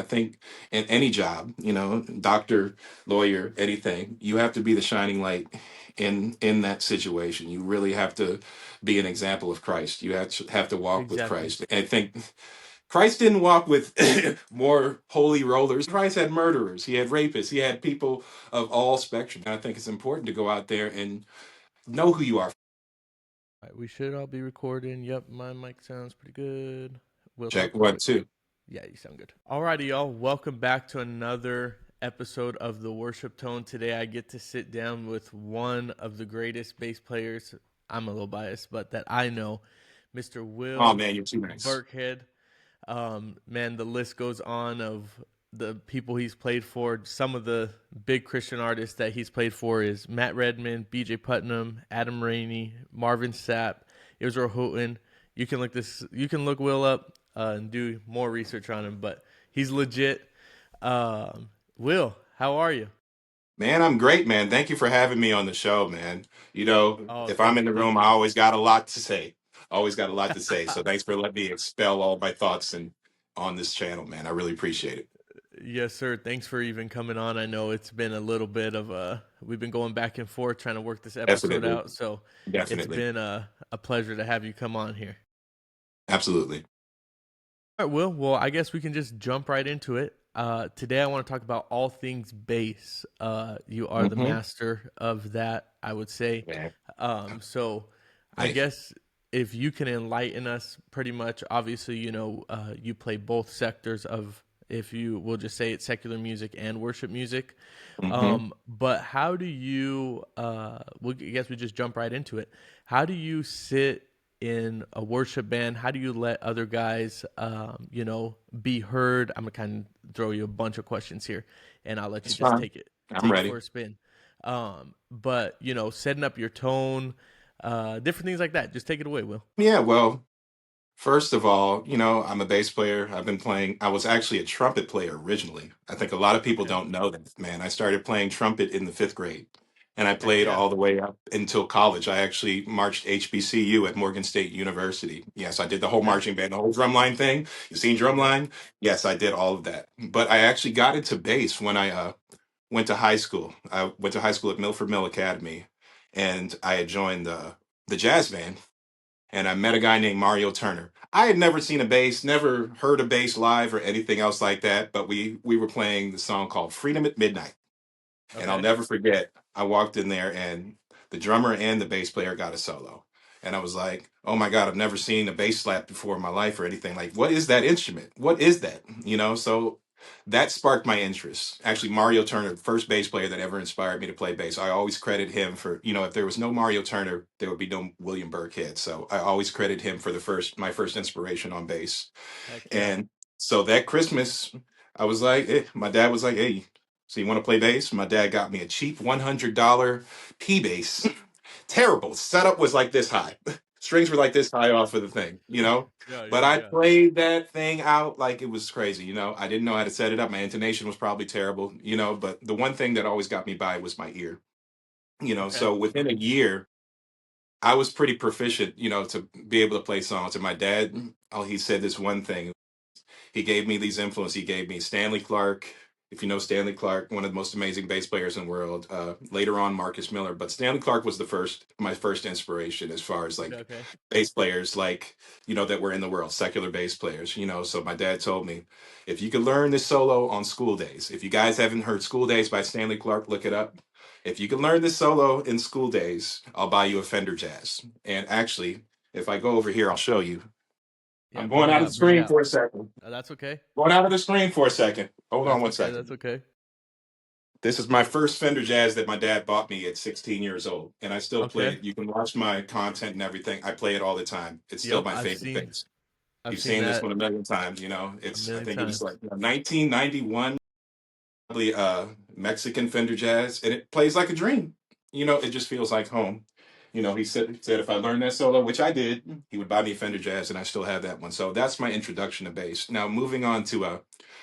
think in any job, doctor, lawyer, anything, you have to be the shining light in that situation. You really have to be an example of Christ. You have to walk with Exactly. Christ. And I think Christ didn't walk with more holy rollers. Christ had murderers, he had rapists, he had people of all spectrum. And I think it's important to go out there and know who you are. All right, we should all be recording. Yep, my mic sounds pretty good. We'll Check talk real one, quick. two. Yeah, you sound good. Alrighty, y'all. Welcome back to another episode of the Worship Tone. Today, I get to sit down with one of the greatest bass players. I'm a little biased, but that I know, Mr. Oh Will man, you're too nice. Birckhead. Man, the list goes on of the people he's played for. Some of the big Christian artists that he's played for is Matt Redman, B.J. Putnam, Adam Rainey, Marvin Sapp, Israel Houghton. You can look Will up and do more research on him, but he's legit. Will, how are you? Man, I'm great, man. Thank you for having me on the show, man. Oh, If I'm in the thank room, I you. always got a lot to say. Always got a lot to say. So thanks for letting me expel all my thoughts and on this channel, man. I really appreciate it. Yes, sir. Thanks for even coming on. I know it's been a little bit of we've been going back and forth trying to work this episode Definitely. out. So it's Definitely. been a pleasure to have you come on here. Absolutely. All right, Will. Well, I guess we can just jump right into it. Today, I want to talk about all things bass. You are the Hmm. master of that, I would say. Man, So I thank you. guess if you can enlighten us pretty much, obviously, you play both sectors of, if you will just say it's secular music and worship music. Hmm. But how do you, I guess we just jump right into it. How do you sit in a worship band? How do you let other guys, be heard? I'm gonna kind of throw you a bunch of questions here, and I'll let you It's just fine. I'm take it for ready. a spin. But setting up your tone, different things like that. Just take it away, Will. Yeah, well, first of all, I'm a bass player. I was actually a trumpet player originally. I think a lot of people Okay. don't know that, man. I started playing trumpet in the fifth grade and I Heck played yeah. all the way up until college. I actually marched HBCU at Morgan State University. Yes, I did the whole Okay. marching band, the whole drumline thing. You seen Yep. drumline? Yes, I did all of that. But I actually got into bass when I went to high school. I went to high school at Milford Mill Academy and I had joined the jazz band and I met a guy named Mario Turner. I had never seen a bass, never heard a bass live or anything else like that, but we were playing the song called Freedom at Midnight. And I'll Okay. never forget, I walked in there and the drummer and the bass player got a solo. And I was like, oh my God, I've never seen a bass slap before in my life or anything. Like, what is that instrument? What is that? So that sparked my interest. Actually, Mario Turner, the first bass player that ever inspired me to play bass. I always credit him for, if there was no Mario Turner, there would be no William Birckhead. So I always credit him for my first inspiration on bass. Heck yeah. And so that Christmas, I was like, my dad was like, hey, so you want to play bass? My dad got me a cheap $100 P bass. Terrible. Setup was like this high. Strings were like this high off of the thing. Yeah. But Yeah. I Yeah. played that thing out like it was crazy. I didn't know how to set it up. My intonation was probably terrible. But the one thing that always got me by was my ear. Okay. So within a year, I was pretty proficient, to be able to play songs. And my dad, oh, he said this one thing. He gave me these influences. He gave me Stanley Clark. If you know Stanley Clark, one of the most amazing bass players in the world. Later on, Marcus Miller, but Stanley Clark was my first inspiration as far as Okay. like Okay. bass players, like that were in the world, secular bass players. So my dad told me, if you could learn this solo on School Days, if you guys haven't heard School Days by Stanley Clark, look it up. If you can learn this solo in School Days, I'll buy you a Fender Jazz. And actually, if I go over here, I'll show you. Yeah. I'm going Bring it out of the out. Bring it screen out. for a second. That's okay. Going out of the screen for a second. Hold on That's one okay. That's second. okay. This is my first Fender Jazz that my dad bought me at 16 years old, and I still play Okay. it. You can watch my content and everything. I play it all the time. It's still Yep. my favorite bass. I've You've seen seen this that one a million times. a I million think it was times. like 1991, probably Mexican Fender Jazz, and it plays like a dream. It just feels like home. He said if I learned that solo, which I did, he would buy me a Fender Jazz, and I still have that one. So that's my introduction to bass. Now moving on to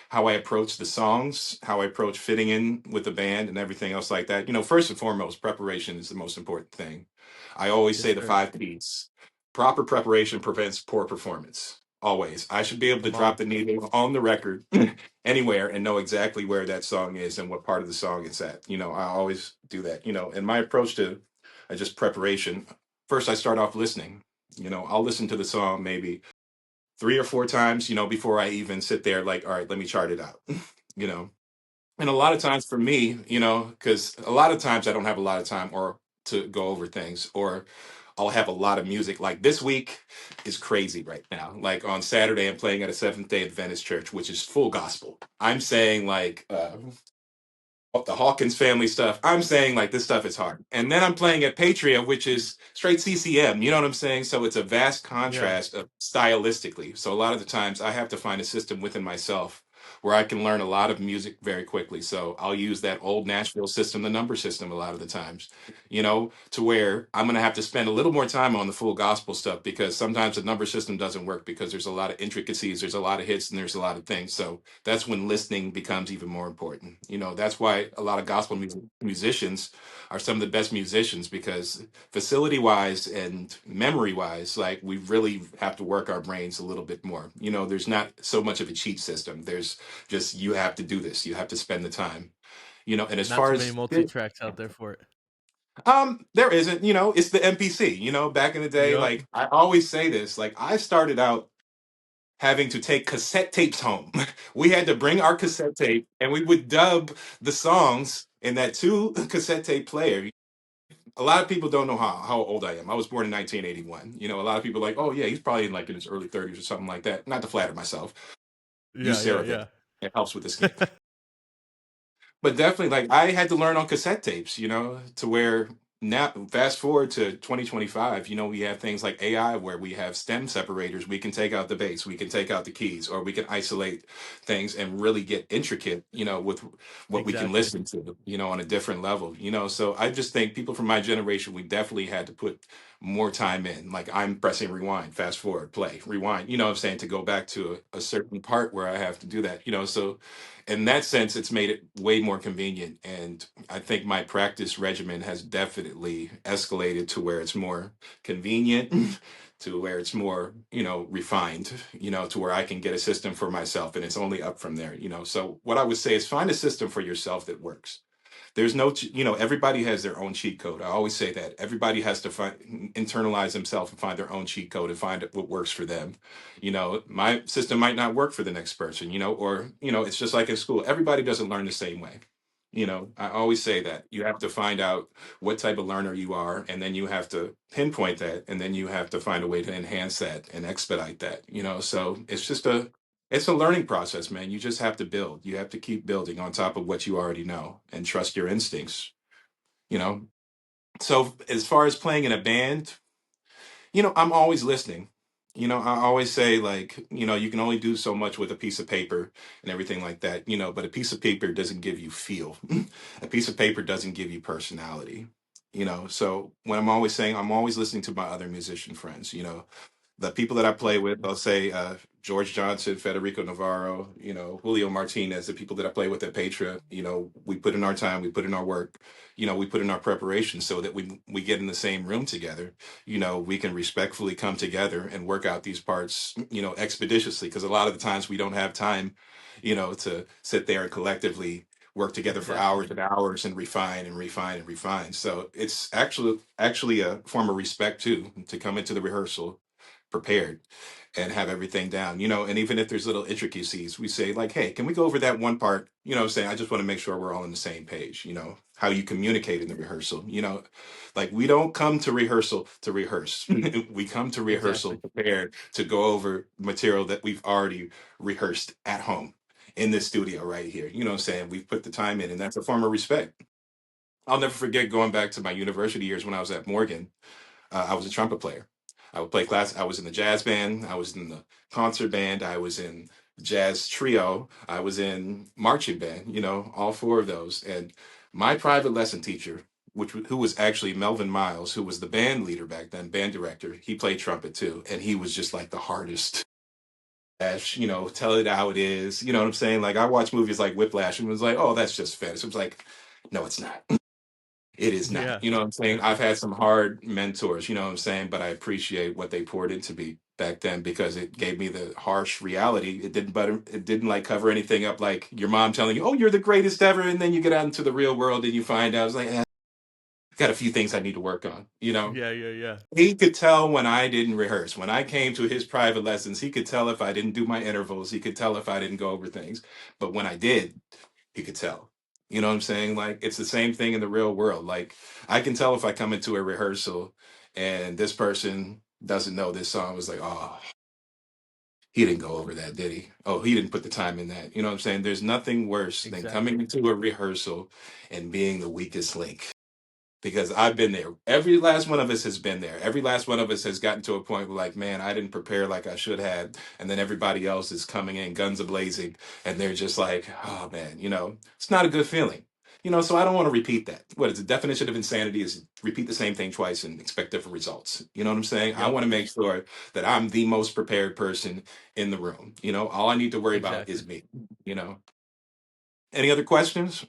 how I approach the songs, how I approach fitting in with the band, and everything else like that. First and foremost, preparation is the most important thing. I always Yes, say the sir. five P's. Proper preparation prevents poor performance. Always. I should be able to Come drop on. the needle on the record anywhere and know exactly where that song is and what part of the song it's at. I always do that. And my approach to just preparation, first I start off listening. I'll listen to the song maybe 3 or 4 times, before I even sit there like, all right, let me chart it out. you know. And a lot of times for me, because a lot of times I don't have a lot of time or to go over things, or I'll have a lot of music. Like this week is crazy right now. Like on Saturday, I'm playing at a Seventh Day Adventist church, which is full gospel. I'm saying like the Hawkins family stuff. I'm saying like this stuff is hard. And then I'm playing at Patria, which is straight CCM. You know what I'm saying? So it's a vast Yeah. contrast of stylistically. So a lot of the times I have to find a system within myself where I can learn a lot of music very quickly. So I'll use that old Nashville system, the number system, a lot of the times, to where I'm going to have to spend a little more time on the full gospel stuff because sometimes the number system doesn't work because there's a lot of intricacies, there's a lot of hits, and there's a lot of things. So that's when listening becomes even more important. That's why a lot of gospel musicians are some of the best musicians because facility wise and memory wise, like we really have to work our brains a little bit more. There's not so much of a cheat system. There's just you have to do this. You have to spend the time. And as Not far too many as multi-tracks out there for it. there isn't, it's the MPC. Back in the day, Yup. like I always say this, like I started out having to take cassette tapes home. We had to bring our cassette tape and we would dub the songs in that two cassette tape player. A lot of people don't know how old I am. I was born in 1981. A lot of people are like, oh yeah, he's probably in his early 30s or something like that. Not to flatter myself. Use Yeah, yeah, Cerevel. It helps with the skin. yeah. But definitely, like I had to learn on cassette tapes, to where now fast forward to 2025, we have things like AI where we have stem separators. We can take out the bass, we can take out the keys, or we can isolate things and really get intricate, with what we can Exactly. listen to, on a different level, So I just think people from my generation, we definitely had to put more time in. Like I'm pressing rewind, fast forward, play, rewind, what I'm saying, to go back to a certain part where I have to do that, so in that sense, it's made it way more convenient. And I think my practice regimen has definitely escalated to where it's more convenient, to where it's more, refined, to where I can get a system for myself and it's only up from there, So what I would say is find a system for yourself that works. There's no, everybody has their own cheat code. I always say that everybody has to internalize themselves and find their own cheat code and find what works for them. My system might not work for the next person, or, it's just like in school. Everybody doesn't learn the same way. I always say that you have to find out what type of learner you are, and then you have to pinpoint that, and then you have to find a way to enhance that and expedite that, so it's a learning process, man. You just have to build. You have to keep building on top of what you already know and trust your instincts, you know? So as far as playing in a band, I'm always listening. I always say like, you can only do so much with a piece of paper and everything like that, but a piece of paper doesn't give you feel. A piece of paper doesn't give you personality. So when I'm always saying I'm always listening to my other musician friends, the people that I play with, I'll say George Johnson, Federico Navarro, Julio Martinez, the people that I play with at Petra, we put in our time, we put in our work, we put in our preparation so that we get in the same room together. We can respectfully come together and work out these parts, expeditiously, because a lot of the times we don't have time, to sit there and collectively work together for hours Exactly. and hours and refine and refine and refine. So it's actually a form of respect too to come into the rehearsal prepared and have everything down, and even if there's little intricacies, we say like, hey, can we go over that one part? What I'm saying, I just want to make sure we're all on the same page, how you communicate in the rehearsal, like we don't come to rehearsal to rehearse. We come to rehearsal Exactly. prepared to go over material that we've already rehearsed at home in this studio right here. What I'm saying? We've put the time in, and that's a form of respect. I'll never forget going back to my university years when I was at Morgan. I was a trumpet player. I would play class. I was in the jazz band. I was in the concert band. I was in jazz trio. I was in marching band. All four of those. And my private lesson teacher, who was actually Melvin Miles, who was the band leader back then, band director. He played trumpet too, and he was just like the hardest. Tell it how it is. You know what I'm saying? Like I watched movies like Whiplash and was like, oh, that's just fantasy. It was like, no, it's not. It is not. Yeah. You know what I'm saying? Yeah. I've had some hard mentors, you know what I'm saying? But I appreciate what they poured into me back then because it gave me the harsh reality. It didn't like cover anything up like your mom telling you, "Oh, you're the greatest ever," and then you get out into the real world and you find out I was like, got a few things I need to work on. Yeah, yeah, yeah. He could tell when I didn't rehearse. When I came to his private lessons, he could tell if I didn't do my intervals. He could tell if I didn't go over things. But when I did, he could tell. You know what I'm saying? Like it's the same thing in the real world. Like I can tell if I come into a rehearsal and this person doesn't know this song. Was like, oh, he didn't go over that, did he? Oh, he didn't put the time in that. You know what I'm saying? There's nothing worse than coming Exactly. into a rehearsal and being the weakest link because I've been there. Every last one of us has been there. Every last one of us has gotten to a point where, like, man, I didn't prepare like I should have. And then everybody else is coming in guns a blazing, and they're just like, oh man, it's not a good feeling. So I don't want to repeat that. What is the definition of insanity is repeat the same thing twice and expect different results. You know what I'm saying? I Yep. want to make sure that I'm the most prepared person in the room. All I need to worry about Exactly. is me. You know. Any other questions?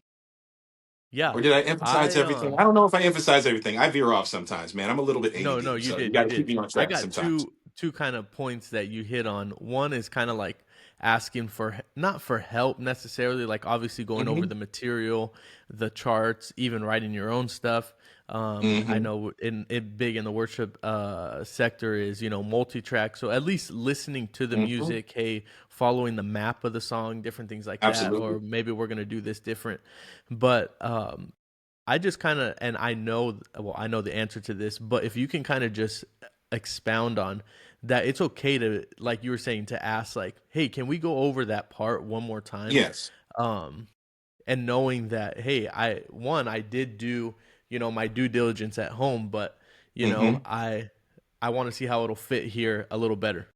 Yeah. Or did I emphasize I everything? I don't know if I emphasize everything. I veer off sometimes, man. I'm a little bit No, no, ADD, you so you did, got you to keep did. me on I track got sometimes. two kind of points that you hit on. One is kind of like asking for not for help necessarily, like obviously going over Hmm. the material, the charts, even writing your own stuff. I Hmm. know in big in the worship sector is multi-track, so at least listening to the Hmm. music, hey, following the map of the song, different things like that, Absolutely. or maybe we're gonna do this different. But I just kind of, and I know the answer to this, but if you can kind of just expound on that, it's okay to, like you were saying, to ask, like, hey, can we go over that part one more time? Yes. Um, and knowing that, hey, I did do, my due diligence at home, but, Hmm. I want to see how it'll fit here a little better.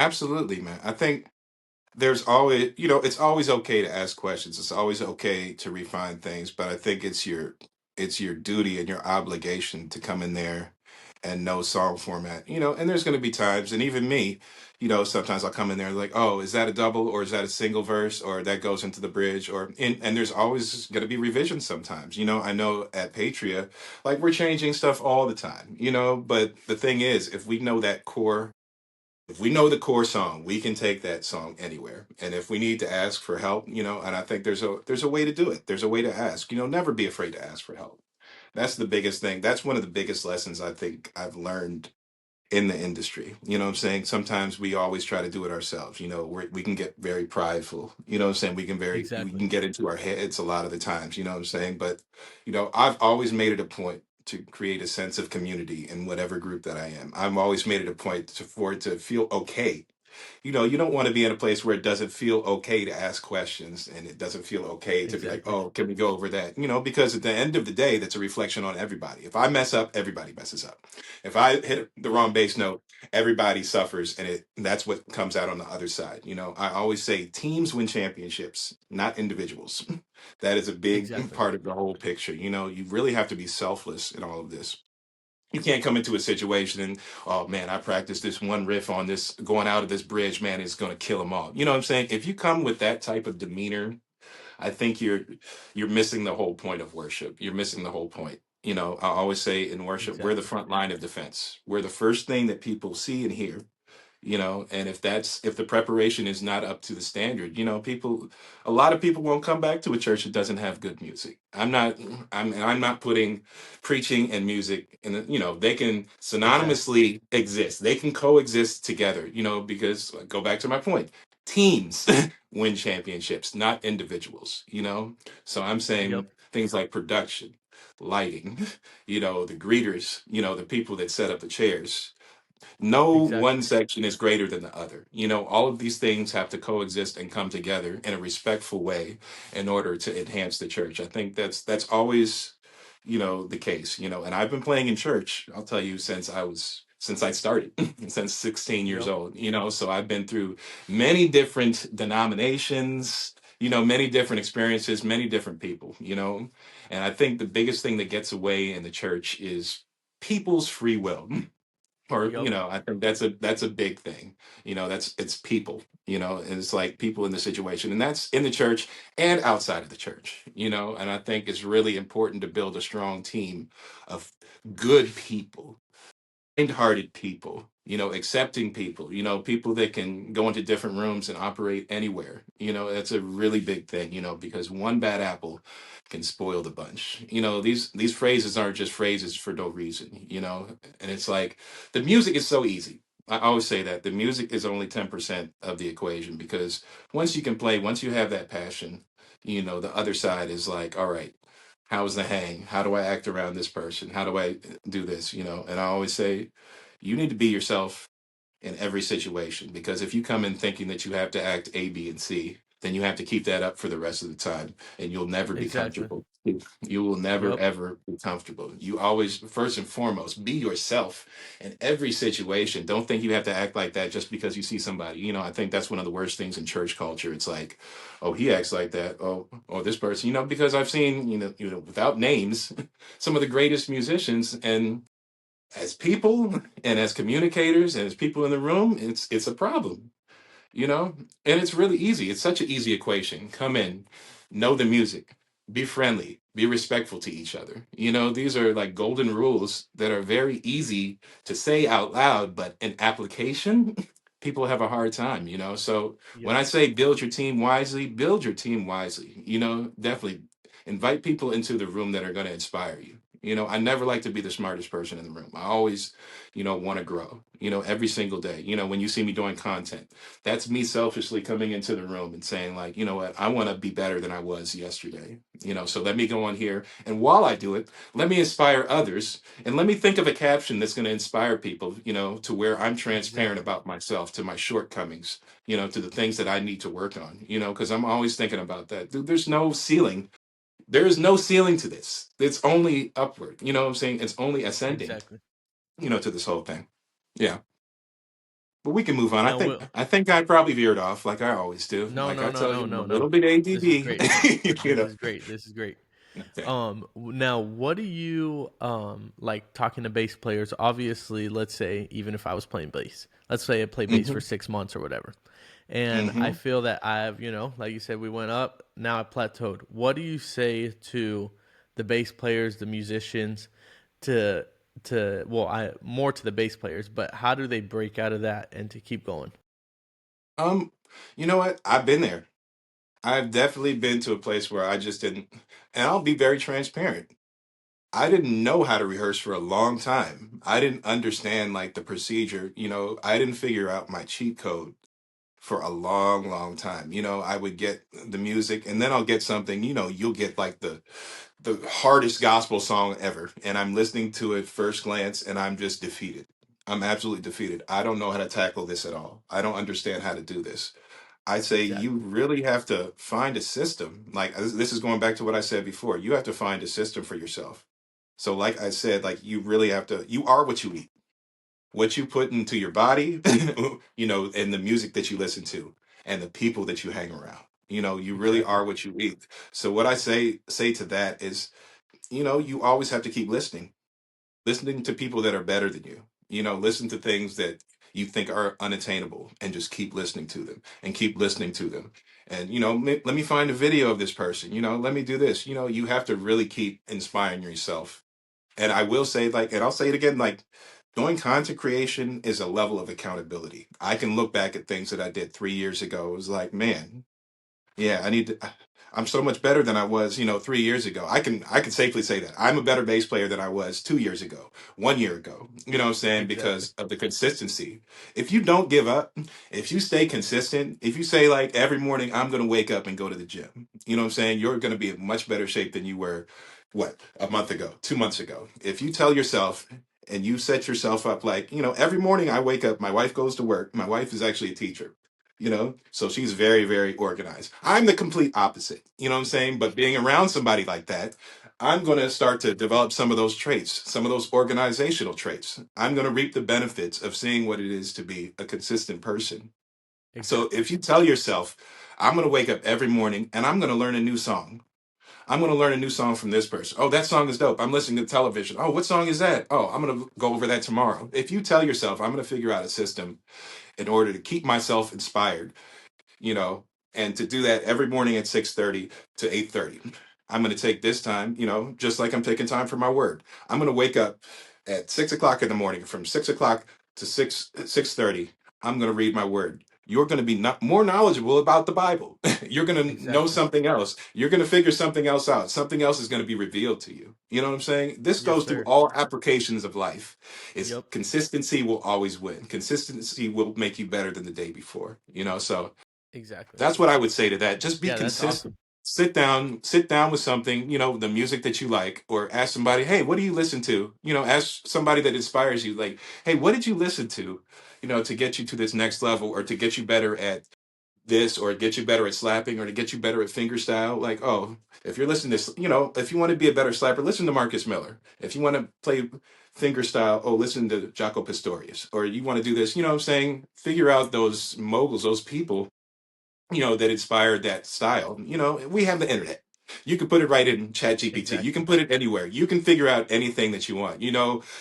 Absolutely, man. I think there's always, it's always okay to ask questions. It's always okay to refine things, but I think it's your duty and your obligation to come in there and know song format. And there's going to be times, and even me, sometimes I'll come in there like, oh, is that a double or is that a single verse or that goes into the bridge and there's always going to be revisions sometimes. I know at Patria, like we're changing stuff all the time, but the thing is, if we know the core song, we can take that song anywhere. And if we need to ask for help, and I think there's a way to do it. There's a way to ask. Never be afraid to ask for help. That's the biggest thing. That's one of the biggest lessons I think I've learned in the industry. You know what I'm saying? Sometimes we always try to do it ourselves. We can get very prideful. You know what I'm saying? We Exactly. can get into our heads a lot of the times, you know what I'm saying? But, I've always made it a point to create a sense of community in whatever group that I am. I've always made it a point for it to feel okay. You don't want to be in a place where it doesn't feel okay to ask questions and it doesn't feel okay to be like, Exactly. oh, can we go over that? Because at the end of the day, that's a reflection on everybody. If I mess up, everybody messes up. If I hit the wrong bass note, everybody suffers and that's what comes out on the other side. I always say teams win championships, not individuals. That is a big Exactly. part of the whole picture. You really have to be selfless in all of this. You can't come into a situation and, oh man, I practiced this one riff on this going out of this bridge, man, it's going to kill them all. You know what I'm saying? If you come with that type of demeanor, I think you're missing the whole point of worship. You're missing the whole point. I always say in worship, we're the Exactly. front line of defense. We're the first thing that people see and hear. And if the preparation is not up to the standard, a lot of people won't come back to a church that doesn't have good music. I'm not putting preaching and music in they can Exactly. synonymously exist. They can coexist together, because go back to my point. Teams win championships, not individuals, So I'm Yep. saying things like production, lighting, the greeters, the people that set up the chairs. No one Exactly. section is greater than the other. All of these things have to coexist and come together in a respectful way in order to enhance the church. I think that's always, the case. And I've been playing in church, I'll tell you, since I started, since 16 years Yep. old, so I've been through many different denominations, many different experiences, many different people, and I think the biggest thing that gets away in the church is people's free will. Or Yep. I think that's a big thing. It's people, and it's like people in the situation, and that's in the church and outside of the church, and I think it's really important to build a strong team of good people kind-hearted people, accepting people, people that can go into different rooms and operate anywhere. That's a really big thing, because one bad apple can spoil the bunch. These phrases aren't just phrases for no reason, and it's like the music is so easy. I always say that the music is only 10% of the equation, because once you can play, once you have that passion, the other side is like, all right, how's the hang? How do I act around this person? How do I do this? And I always say, you need to be yourself in every situation, because if you come in thinking that you have to act A, B, and C, then you have to keep that up for the rest of the time, and you'll never be Exactly. comfortable. You will never Yep. ever be comfortable. You always, first and foremost, be yourself in every situation. Don't think you have to act like that just because you see somebody. I think that's one of the worst things in church culture. It's like, oh, he acts like that. Oh, this person. Because I've seen, without names, some of the greatest musicians, and as people and as communicators and as people in the room, it's a problem, you know and it's really easy. It's such an easy equation. Come in, know the music, be friendly, be respectful to each other. These are like golden rules that are very easy to say out loud, but in application, people have a hard time. So when Yep. I say build your team wisely, build your team wisely. Definitely invite people into the room that are going to inspire you. I never like to be the smartest person in the room. I always want to grow, every single day. When you see me doing content, that's me selfishly coming into the room and saying, like, you know what, I want to be better than I was yesterday. So let me go on here, and while I do it, let me inspire others, and let me think of a caption that's going to inspire people, to where I'm transparent Exactly. about myself, to my shortcomings, to the things that I need to work on, because I'm always thinking about that. There's no ceiling. There is no ceiling to this. It's only upward. You know what I'm saying? It's only ascending, Exactly. to this whole thing. Yeah. But we can move on. I Now, think Will. I think I probably veered off like I always do. No, Like no, I no, tell no, you, I'm a no, little no. bit This is ADD. great. you This know. is great. This is great. Okay. Now, what do you like talking to bass players? Obviously, let's say even if I was playing bass, let's say I play bass for Hmm. 6 months or whatever, and I Hmm. feel that I've, like you said, we went up, now I plateaued. What do you say to the bass players, the musicians, to well, I more to the bass players, but how do they break out of that and to keep going? Um, you know what? I've been there. I've definitely been to a place where I just didn't, and I'll be very transparent. I didn't know how to rehearse for a long time. I didn't understand like the procedure. I didn't figure out my cheat code for a long, long time. I would get the music, and then I'll get something, you'll get like the hardest gospel song ever, and I'm listening to it first glance, and I'm just defeated. I'm absolutely defeated. I don't know how to tackle this at all. I don't understand how to do this. I say you Exactly. really have to find a system. Like this is going back to what I said before. You have to find a system for yourself. So like I said, like you really have to, you are what you eat. What you put into your body, and the music that you listen to, and the people that you hang around. You really Exactly. are what you eat. So what I say to that is, you always have to keep listening to people that are better than you. Listen to things that you think are unattainable, and just keep listening to them, and keep listening to them. And, let me find a video of this person, let me do this. You have to really keep inspiring yourself. And I will say, like, and I'll say it again, like, doing content creation is a level of accountability. I can look back at things that I did 3 years ago. It was like, man, yeah, I'm so much better than I was, 3 years ago. I can safely say that I'm a better bass player than I was 2 years ago, 1 year ago. You know what I'm saying? Exactly. Because of the consistency. If you don't give up, if you stay consistent, if you say like every morning I'm going to wake up and go to the gym, you know what I'm saying? You're going to be in much better shape than you were, what, a month ago, 2 months ago. If you tell yourself and you set yourself up, like, every morning I wake up, my wife goes to work. My wife is actually a teacher, so she's very, very organized. I'm the complete opposite, you know what I'm saying? But being around somebody like that, I'm going to start to develop some of those traits, some of those organizational traits. I'm going to reap the benefits of seeing what it is to be a consistent person. So Exactly. if you tell yourself, I'm going to wake up every morning and I'm going to learn a new song. I'm going to learn a new song from this person. Oh, that song is dope. I'm listening to television. Oh, what song is that? Oh, I'm going to go over that tomorrow. If you tell yourself, I'm going to figure out a system in order to keep myself inspired, you know, and to do that every morning at 6:30 to 8:30. I'm going to take this time, just like I'm taking time for my word. I'm going to wake up. at 6 o'clock in the morning, from 6 o'clock to 6:30, I'm going to read my word. You're going to be not more knowledgeable about the Bible. You're going to know Exactly. something else. You're going to figure something else out. Something else is going to be revealed to you. You know what I'm saying? This Yes, goes through sir. all applications of life. It's Yep. consistency will always win. Consistency will make you better than the day before. So Exactly. that's what I would say to that. Just be Yeah, that's consistent. awesome. Sit down with something, the music that you like, or ask somebody, hey, what do you listen to? Ask somebody that inspires you, like, hey, what did you listen to, to get you to this next level, or to get you better at this, or get you better at slapping, or to get you better at fingerstyle. Like, oh, if you're listening to, if you want to be a better slapper, listen to Marcus Miller. If you want to play fingerstyle, oh, listen to Jaco Pastorius. Or you want to do this, what I'm saying? Figure out those moguls, those people that inspired that style. We have the internet. You can put it right in Chat GPT. You Exactly. can put it anywhere. You can figure out anything that you want.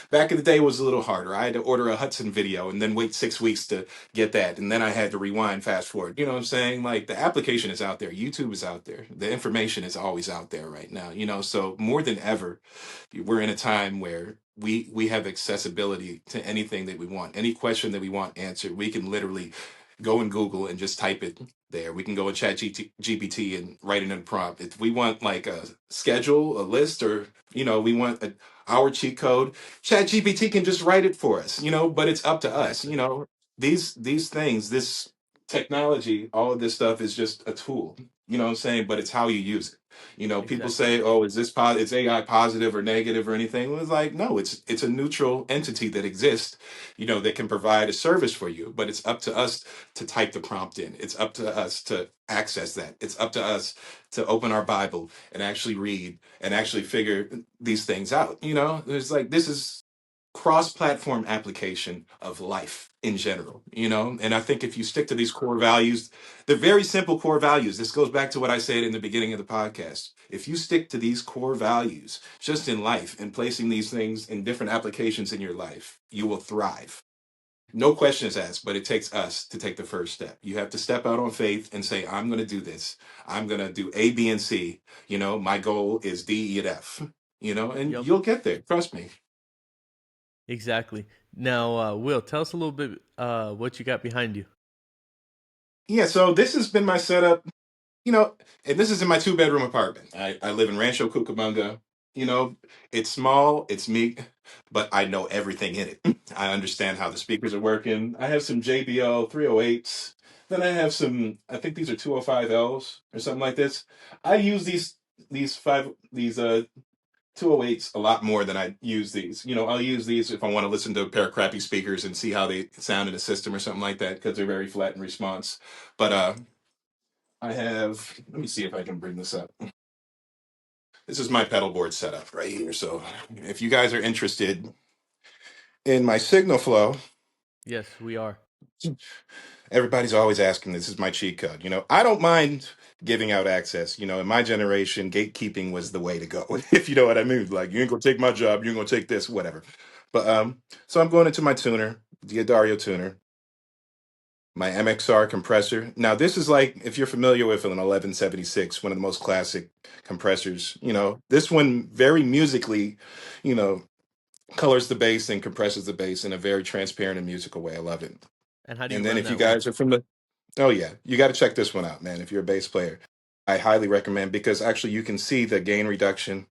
Back in the day it was a little harder. I had to order a Hudson video and then wait 6 weeks to get that. And then I had to rewind, fast forward. You know what I'm saying? Like, the application is out there. YouTube is out there. The information is always out there right now. So more than ever, we're in a time where we have accessibility to anything that we want. Any question that we want answered, we can literally go in Google and just type it there. We can go in Chat GPT and write it in a prompt. If we want like a schedule, a list, or we want our cheat code, Chat GPT can just write it for us. But it's up to us. Exactly. These things, this technology, all of this stuff is just a tool. You know what I'm saying? But it's how you use it. People Exactly. say, "Oh, is this is AI positive or negative or anything?" Well, it's like, no, it's a neutral entity that exists, that can provide a service for you. But it's up to us to type the prompt in. It's up to us to access that. It's up to us to open our Bible and actually read and actually figure these things out. There's like, this is cross-platform application of life in general. And I think if you stick to these core values, they're very simple core values. This goes back to what I said in the beginning of the podcast. If you stick to these core values just in life and placing these things in different applications in your life, you will thrive. No questions asked, but it takes us to take the first step. You have to step out on faith and say, I'm going to do this. I'm going to do A, B, and C. My goal is D, E, and F, and Yep. you'll get there. Trust me. Exactly. Now, Will, tell us a little bit what you got behind you. Yeah, so this has been my setup, and this is in my two-bedroom apartment. I live in Rancho Cucamonga. You know, it's small, it's meek, but I know everything in it. I understand how the speakers are working. I have some JBL 308s. Then I have some, I think these are 205Ls or something like this. I use these 208s a lot more than I use these. I'll use these if I want to listen to a pair of crappy speakers and see how they sound in a system or something like that, because they're very flat in response. But I have, let me see if I can bring this up. This is my pedal board setup right here. So if you guys are interested in my signal flow, Yes, we are. everybody's always asking, this is my cheat code. I don't mind giving out access. In my generation, gatekeeping was the way to go. If you know what I mean. Like, you ain't gonna take my job, you're gonna take this, whatever. But so I'm going into my tuner, the Dario tuner, my MXR compressor. Now, this is like, if you're familiar with an 1176, one of the most classic compressors. This one very musically, you know, colors the bass and compresses the bass in a very transparent and musical way. I love it. And how do you And then run if you that one? guys are from the, oh yeah, you got to check this one out, man. If you're a bass player, I highly recommend, because actually you can see the gain reduction.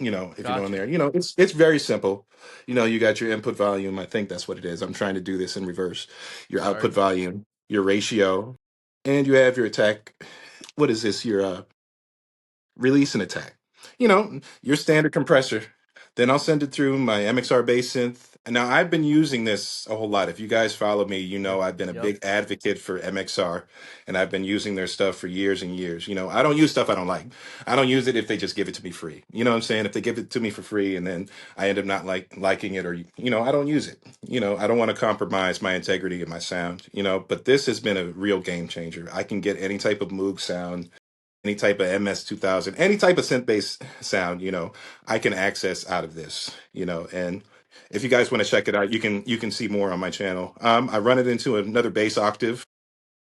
If you go in Gotcha. there, it's very simple. You got your input volume. I think that's what it is. I'm trying to do this in reverse. Your Sorry. output volume, your ratio, and you have your attack. What is this? Your release and attack. Your standard compressor. Then I'll send it through my MXR bass synth. And now I've been using this a whole lot. If you guys follow me, I've been a Yep. big advocate for MXR, and I've been using their stuff for years and years. I don't use stuff I don't like. I don't use it if they just give it to me free. You know what I'm saying? If they give it to me for free and then I end up not liking it, or I don't use it. I don't want to compromise my integrity and my sound. But this has been a real game changer. I can get any type of Moog sound, any type of MS 2000, any type of synth based sound, I can access out of this, and if you guys want to check it out, you can see more on my channel. I run it into another bass octave.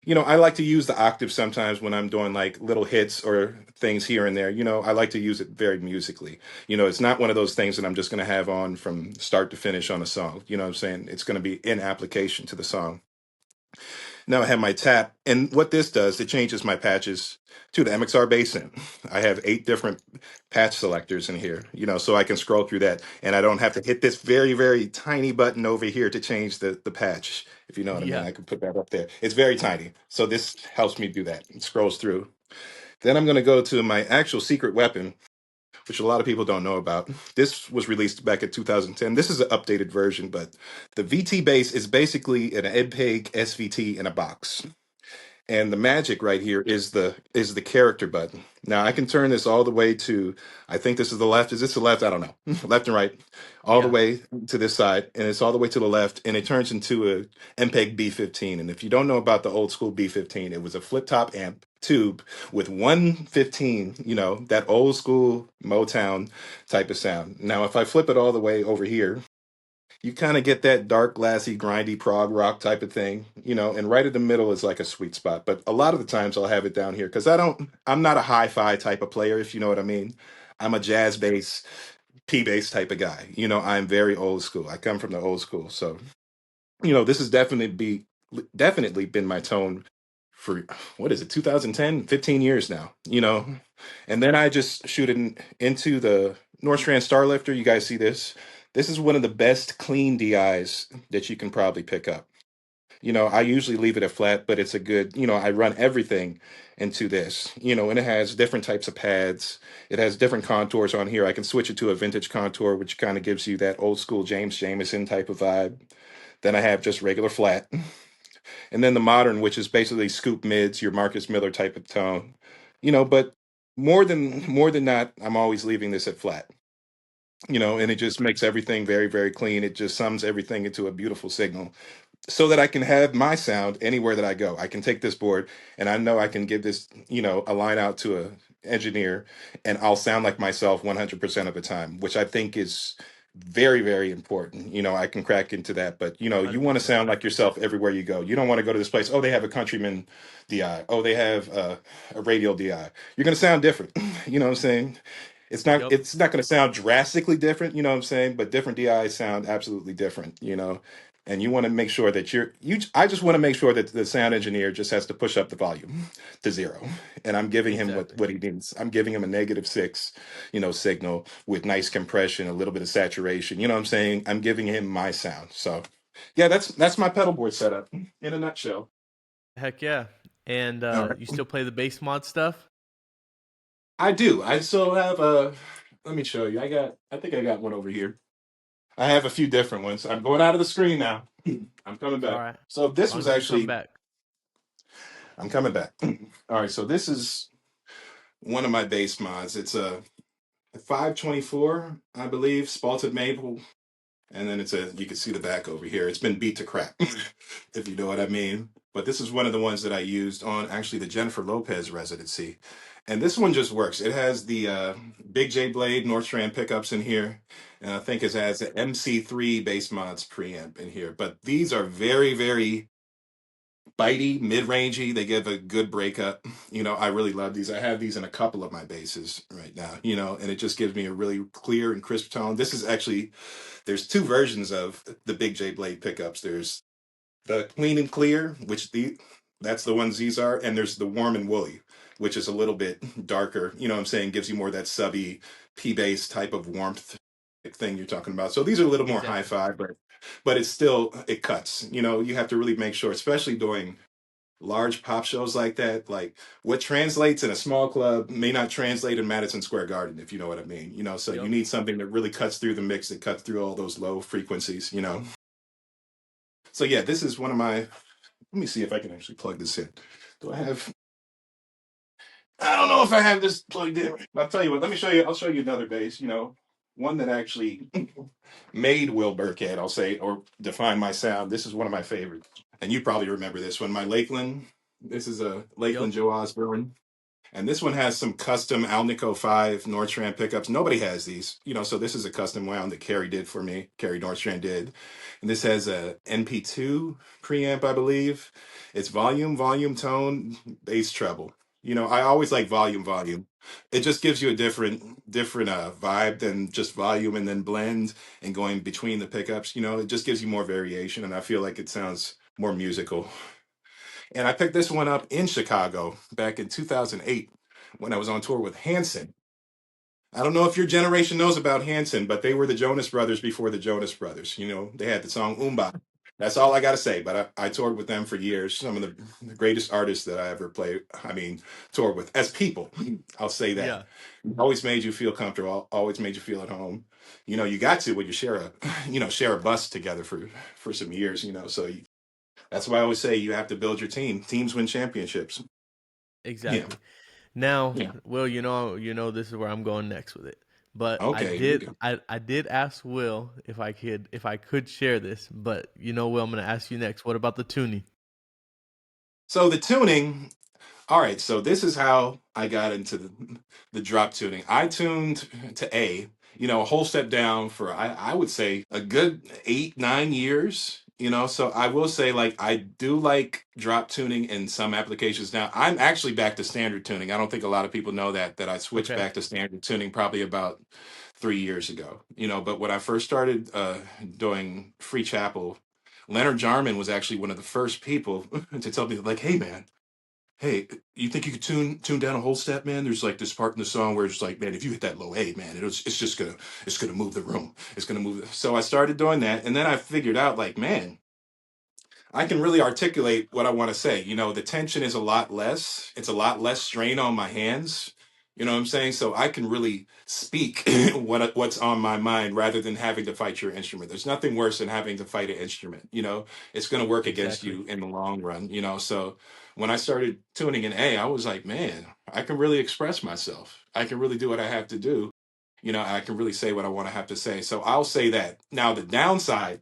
I like to use the octave sometimes when I'm doing like little hits or things here and there. I like to use it very musically. It's not one of those things that I'm just going to have on from start to finish on a song. You know what I'm saying? It's going to be in application to the song. Now I have my tap, and what this does, it changes my patches to the MXR bass in. I have 8 different patch selectors in here, so I can scroll through that, and I don't have to hit this very, very tiny button over here to change the patch, if you know what I mean. Yeah. I can put that up there. It's very tiny, so this helps me do that. It scrolls through. Then I'm going to go to my actual secret weapon, which a lot of people don't know about. This was released back in 2010. This is an updated version, but the VT bass is basically an MPEG SVT in a box. And the magic right here is the character button. Now I can turn this all the way to, I think this is the left. Is this the left? I don't know. Left and right, all the Yeah. way to this side, and it's all the way to the left, and it turns into a MPEG B15. And if you don't know about the old school B15, it was a flip top amp tube with 115. That old school Motown type of sound. Now if I flip it all the way over here, you kind of get that dark, glassy, grindy prog rock type of thing, and right in the middle is like a sweet spot. But a lot of the times I'll have it down here because I'm not a hi-fi type of player, if you know what I mean. I'm a jazz bass, P bass type of guy. I'm very old school. I come from the old school. So, this has definitely been my tone for what is it, 2010, 15 years now, and then I just shoot it into the Nordstrand Starlifter. You guys see this? This is one of the best clean DIs that you can probably pick up. I usually leave it at flat, but it's a good, I run everything into this, and it has different types of pads. It has different contours on here. I can switch it to a vintage contour, which kind of gives you that old school James Jamerson type of vibe. Then I have just regular flat. And then the modern, which is basically scoop mids, your Marcus Miller type of tone. But more than that, I'm always leaving this at flat. And it just makes everything very, very clean. It just sums everything into a beautiful signal so that I can have my sound anywhere that I go. I can take this board and I know I can give this, a line out to a engineer and I'll sound like myself 100% of the time, which I think is very, very important. I can crack into that, but you want to 100%. sound like yourself everywhere you go. You don't want to go to this place. Oh, they have a Countryman DI. Oh, they have a Radial DI. You're going to sound different. You know what I'm saying? It's not Yep. it's not going to sound drastically different, you know what I'm saying? But different DIs sound absolutely different, and you want to make sure that I just want to make sure that the sound engineer just has to push up the volume to 0, and I'm giving him what Exactly. what he needs. I'm giving him a -6 signal with nice compression, a little bit of saturation, you know what I'm saying? I'm giving him my sound. So yeah, that's my pedal board setup in a nutshell. Heck yeah. And All right. you still play the bass mod stuff? I do. I still have let me show you. I think I got one over here. I have a few different ones. I'm going out of the screen now. I'm coming All back. right. So As this long was as you come actually back. I'm coming back. All right, so this is one of my bass mods. It's a 524, I believe, spalted maple, and then you can see the back over here. It's been beat to crap, if you know what I mean. But this is one of the ones that I used on actually the Jennifer Lopez residency. And this one just works. It has the Big J Blade Nordstrand pickups in here. And I think it has the MC3 bass mods preamp in here. But these are very, very bitey, mid-rangey. They give a good breakup. I really love these. I have these in a couple of my basses right now, and it just gives me a really clear and crisp tone. This is actually, there's 2 versions of the Big J Blade pickups. There's the clean and clear, that's the ones these are, and there's the warm and woolly, which is a little bit darker. You know what I'm saying? Gives you more that subby P bass type of warmth thing you're talking about. So these are a little more Exactly. hi-fi, but it cuts. You have to really make sure, especially doing large pop shows like that, like what translates in a small club may not translate in Madison Square Garden, if you know what I mean. So you Yep. need something that really cuts through the mix, that cuts through all those low frequencies. So yeah, this is one of my, let me see if I can actually plug this in. Do I have, I don't know if I have this plugged in. I'll tell you what, I'll show you another bass, one that actually made Will Birckhead, I'll say, or define my sound. This is one of my favorites. And you probably remember this one, my Lakeland. This is a Yep. Lakeland Joe Osborne. And this one has some custom Alnico 5 Nordstrand pickups. Nobody has these, so this is a custom wound that Carrie did for me. Carrie Nordstrand did. And this has a NP2 preamp, I believe. It's volume, tone, bass treble. I always like volume. It just gives you a different vibe than just volume and then blend and going between the pickups. It just gives you more variation, and I feel like it sounds more musical. And I picked this one up in Chicago back in 2008 when I was on tour with Hanson. I don't know if your generation knows about Hanson, but they were the Jonas Brothers before the Jonas Brothers. They had the song Umba. That's all I got to say. But I toured with them for years. Some of the greatest artists that I ever played, toured with as people. I'll say that. Yeah, Always made you feel comfortable. Always made you feel at home. You got to when you share share a bus together for some years. That's why I always say you have to build your team. Teams win championships. Yeah. exactly. Now, Yeah. Will, this is where I'm going next with it. But I Okay. Here we did go. I, I did ask Will if I could share this, but Will, I'm gonna ask you next. What about the tuning? So the tuning. All right, so this is how I got into the drop tuning. I tuned to A, a whole step down for I would say a good 8, 9 years. So I will say like I do like drop tuning in some applications now. I'm actually back to standard tuning. I don't think a lot of people know that I switched Okay. back to standard tuning probably about 3 years ago. But when I first started doing Free Chapel, Leonard Jarman was actually one of the first people to tell me like, hey man, hey, you think you could tune down a whole step, man? There's like this part in the song where it's like, man, if you hit that low A, man, it's just gonna move the room. It's gonna move. So I started doing that, and then I figured out like, man, I can really articulate what I want to say. The tension is a lot less. It's a lot less strain on my hands. You know what I'm saying? So I can really speak what's on my mind rather than having to fight your instrument. There's nothing worse than having to fight an instrument. It's going to work against Exactly. you in the long run. So when I started tuning in A, I was like, man, I can really express myself. I can really do what I have to do. I can really say what I want to have to say. So I'll say that. Now the downside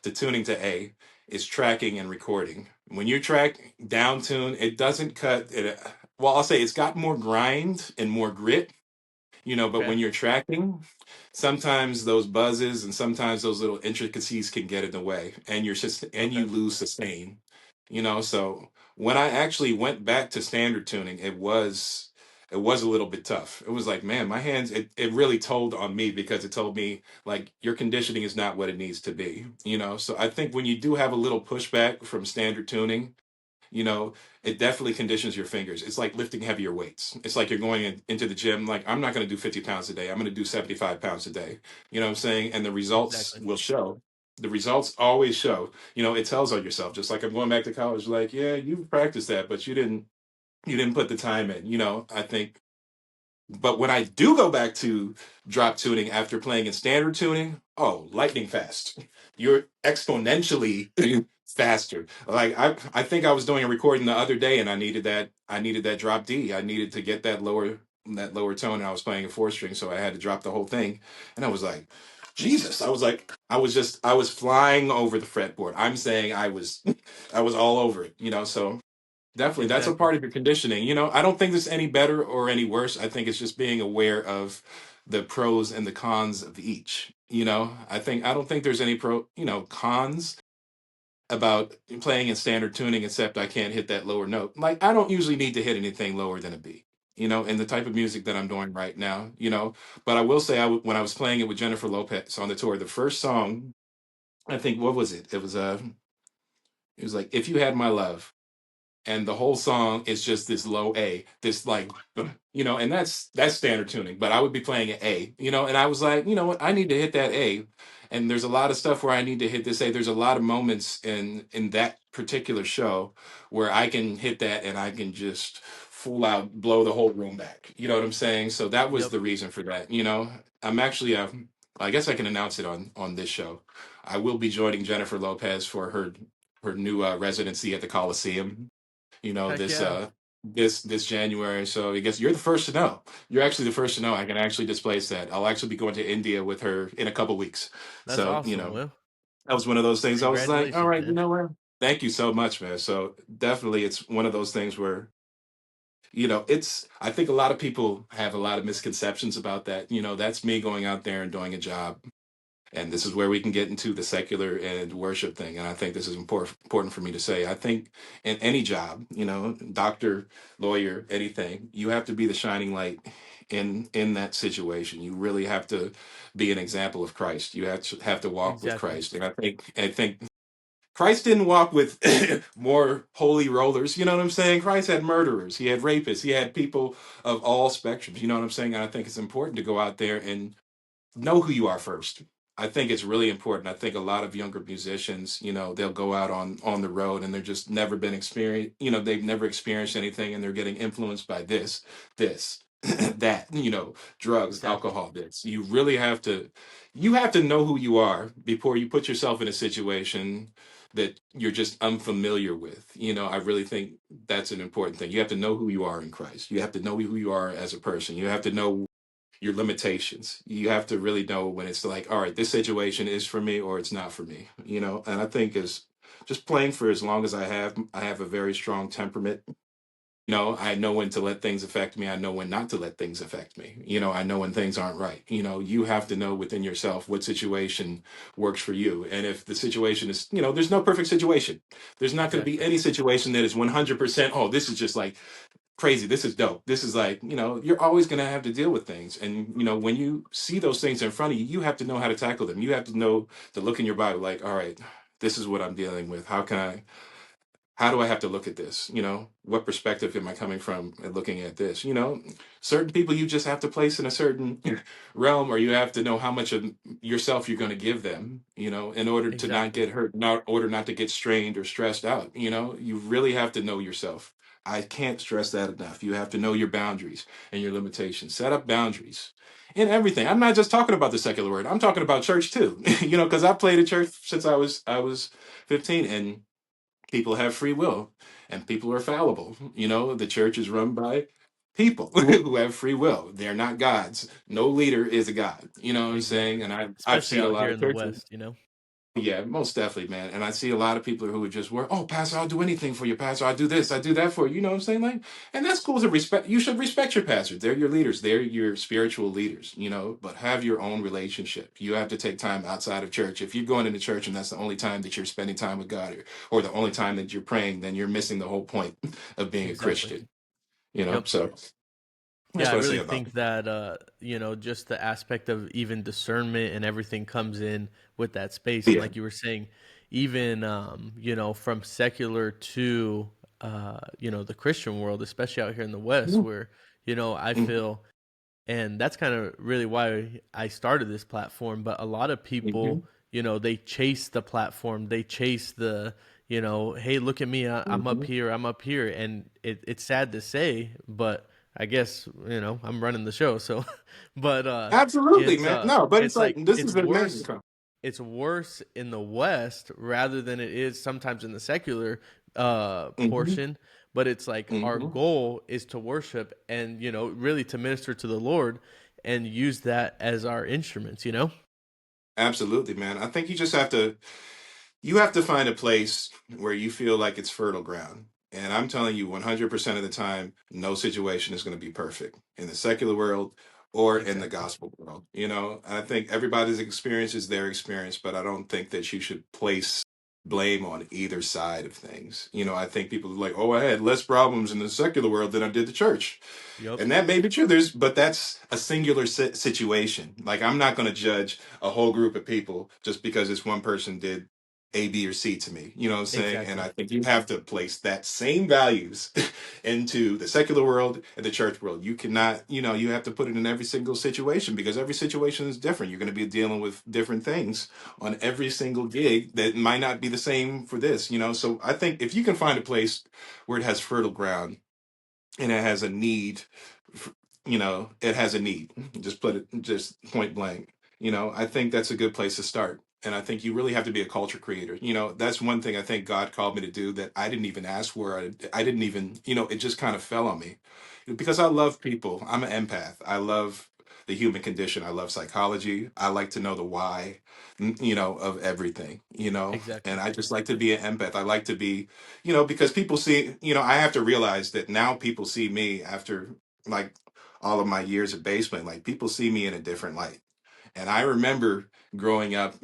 to tuning to A is tracking and recording. When you track down tune, it doesn't cut it. Well, I'll say it's got more grind and more grit, but Okay. when you're tracking, sometimes those buzzes and sometimes those little intricacies can get in the way and you Okay. lose sustain. So when I actually went back to standard tuning, it was a little bit tough. It was like, man, my hands, it really told on me because it told me like your conditioning is not what it needs to be. So I think when you do have a little pushback from standard tuning, you know, it definitely conditions your fingers. It's like lifting heavier weights. It's like you're going into the gym. Like, I'm not going to do 50 pounds a day. I'm going to do 75 pounds a day. You know what I'm saying? And the results Exactly. will show. The results always show. It tells on yourself. Just like I'm going back to college, like, yeah, you practiced that, but you didn't put the time in. I think but when I do go back to drop tuning after playing in standard tuning, oh, lightning fast. You're exponentially faster. Like I think I was doing a recording the other day and I needed that drop D. I needed to get that lower tone and I was playing a 4 string, so I had to drop the whole thing. And I was like, Jesus. I was flying over the fretboard. I'm saying I was all over it, so definitely, that's a Exactly. part of your conditioning. I don't think it's any better or any worse. I think it's just being aware of the pros and the cons of each. I don't think there's any cons about playing in standard tuning, except I can't hit that lower note. Like I don't usually need to hit anything lower than a B. In the type of music that I'm doing right now. But I will say, when I was playing it with Jennifer Lopez on the tour, the first song, I think, what was it? It was like "If You Had My Love." And the whole song is just this low A, this like, and that's standard tuning. But I would be playing an A, and I was like, you know what, I need to hit that A. And there's a lot of stuff where I need to hit this A. There's a lot of moments in that particular show where I can hit that and I can just full out blow the whole room back. You know what I'm saying? So that was Yep. the reason for that. I'm actually I guess I can announce it on this show. I will be joining Jennifer Lopez for her new residency at the Coliseum Heck this yeah. this January. So I guess you're the first to know. You're actually the first to know I can actually displace that. I'll actually be going to India with her in a couple weeks. That's So, awesome, Will. that was one of those things I was like, all Congratulations, right, man. what? Thank you so much, man. So definitely it's one of those things where it's, I think a lot of people have a lot of misconceptions about that. That's me going out there and doing a job. And this is where we can get into the secular and worship thing. And I think this is important for me to say. I think in any job, doctor, lawyer, anything, you have to be the shining light in that situation. You really have to be an example of Christ. You have to walk with Exactly. Christ. And I think Christ didn't walk with more holy rollers. You know what I'm saying? Christ had murderers, he had rapists, he had people of all spectrums. You know what I'm saying? And I think it's important to go out there and know who you are first. I think it's really important. I think a lot of younger musicians, they'll go out on the road and they're just never been experienced, they've never experienced anything and they're getting influenced by this, that, drugs, Exactly. alcohol, this. You have to know who you are before you put yourself in a situation that you're just unfamiliar with. I really think that's an important thing. You have to know who you are in Christ. You have to know who you are as a person. You have to know your limitations. You have to really know when it's like, all right, this situation is for me or it's not for me. And I think is just playing for as long as I have a very strong temperament. I know when to let things affect me. I know when not to let things affect me. I know when things aren't right. You have to know within yourself what situation works for you. And if the situation is, there's no perfect situation. There's not going to be Exactly. any situation that is 100%, oh, this is just like crazy. This is dope. This is like, you're always going to have to deal with things. And, when you see those things in front of you, you have to know how to tackle them. You have to know to look in your Bible like, all right, this is what I'm dealing with. How do I have to look at this? What perspective am I coming from and looking at this? Certain people you just have to place in a certain realm, or you have to know how much of yourself you're going to give them, in order to not Exactly. get hurt, not order not to get strained or stressed out. You really have to know yourself. I can't stress that enough. You have to know your boundaries and your limitations. Set up boundaries in everything. I'm not just talking about the secular word. I'm talking about church too. Because I played in church since I was 15, and people have free will and people are fallible. The church is run by people who have free will. They're not gods. No leader is a god. You know what I'm saying? Exactly. And I've Especially seen a out lot here of in the churches. West, you know? Yeah, most definitely, man. And I see a lot of people who would just work, oh, Pastor, I'll do anything for you, Pastor. I'll do this, I do that for you. You know what I'm saying? Like, and that's cool to respect. You should respect your pastors. They're your leaders, they're your spiritual leaders, but have your own relationship. You have to take time outside of church. If you're going into church and that's the only time that you're spending time with God, or the only time that you're praying, then you're missing the whole point of being a Exactly. Christian, Yep. So Yeah, that's I what I say really about think it. that just the aspect of even discernment and everything comes in with that space. And Yeah. like you were saying, even from secular to the Christian world, especially out here in the West, where I Mhm. feel, and that's kind of really why I started this platform. But a lot of people, Mhm. they chase the platform, they chase hey, look at me, I'm up Mhm. here, I'm up here, and it's sad to say, but I guess I'm running the show, so but Absolutely, it's man. No, but it's it's like like this is the main. it's worse in the West rather than it is sometimes in the secular Mhm. portion. But it's like our Mhm. goal is to worship and really to minister to the Lord and use that as our instruments. Absolutely, man. I think you have to find a place where you feel like it's fertile ground. And I'm telling you 100% of the time, no situation is going to be perfect in the secular world or in the Exactly. gospel world. I think everybody's experience is their experience, but I don't think that you should place blame on either side of things. I think people are like, oh, I had less problems in the secular world than I did the church. Yep. And that may be true. But that's a singular situation. Like, I'm not going to judge a whole group of people just because this one person did A, B, or C to me. You know what I'm saying? And Exactly. I think you have to place that same values into the secular world and the church world. You cannot, you have to put it in every single situation because every situation is different. You're going to be dealing with different things on every single gig that might not be the same for this. So I think if you can find a place where it has fertile ground and it has a need, it has a need. Just put it just point blank. I think that's a good place to start. And I think you really have to be a culture creator. That's one thing I think God called me to do that I didn't even ask for. I didn't even, it just kind of fell on me because I love people. I'm an empath. I love the human condition. I love psychology. I like to know the why, of everything, and Exactly. I just like to be an empath. I like to be, because people see, I have to realize that now people see me after like all of my years of basement, like people see me in a different light. And I remember growing up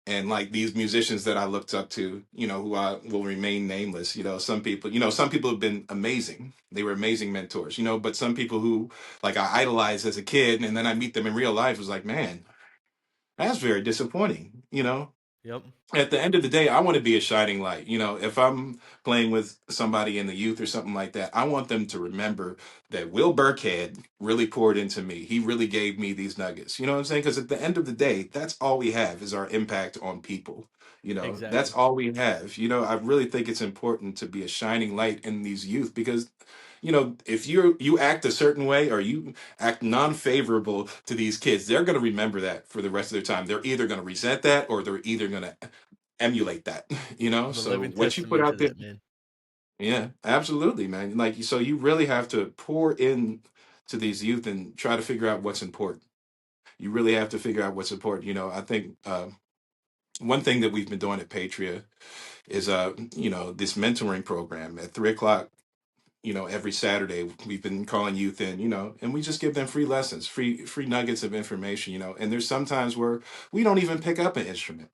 and like these musicians that I looked up to, who I will remain nameless, some people have been amazing. They were amazing mentors, but some people who like I idolized as a kid and then I meet them in real life was like, man, that's very disappointing. Yep. At the end of the day, I want to be a shining light. If I'm playing with somebody in the youth or something like that, I want them to remember that Will Birckhead really poured into me. He really gave me these nuggets. You know what I'm saying? Because at the end of the day, that's all we have is our impact on people. That's Exactly. all we have. I really think it's important to be a shining light in these youth because if you act a certain way or you act non-favorable to these kids, they're going to remember that for the rest of their time. They're either going to resent that or they're either going to emulate that. I'm a So living what you put testament to out there, that, man. yeah, absolutely, man. Like, so you really have to pour in to these youth and try to figure out what's important. You really have to figure out what's important. I think one thing that we've been doing at Patria is this mentoring program at 3 o'clock. Every Saturday we've been calling youth in, and we just give them free lessons, free nuggets of information, and there's sometimes where we don't even pick up an instrument.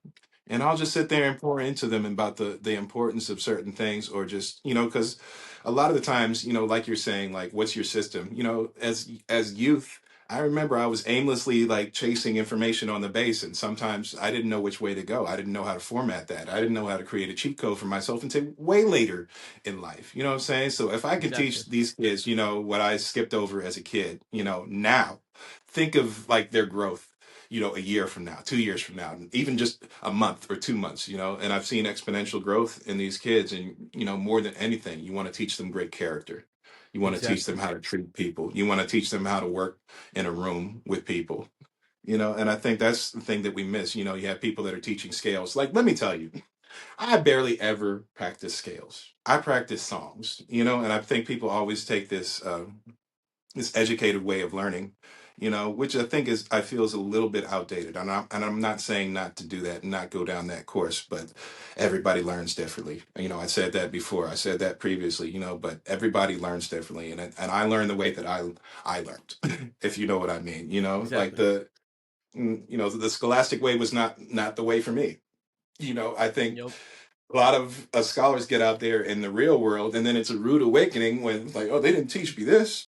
And I'll just sit there and pour into them about the importance of certain things, or just, because a lot of the times, like you're saying, like, what's your system? As youth, I remember I was aimlessly like chasing information on the bass, and sometimes I didn't know which way to go. I didn't know how to format that. I didn't know how to create a cheat code for myself until way later in life. You know what I'm saying? So if I could Exactly. teach these kids, what I skipped over as a kid, now, think of like their growth, a year from now, 2 years from now, and even just a month or 2 months, and I've seen exponential growth in these kids. And, more than anything, you want to teach them great character. You want to teach them Exactly. how to treat people. You want to teach them how to work in a room with people. And I think that's the thing that we miss. You have people that are teaching scales. Like, let me tell you, I barely ever practice scales. I practice songs, and I think people always take this educated way of learning, which I feel is a little bit outdated. And I'm not saying not to do that and not go down that course, but everybody learns differently. I said that before. I said that previously, but everybody learns differently, and I learned the way that I learned, if you know what I mean. Like Exactly. the scholastic way was not the way for me. I think Yep. a lot of scholars get out there in the real world, and then it's a rude awakening when, like, oh, they didn't teach me this.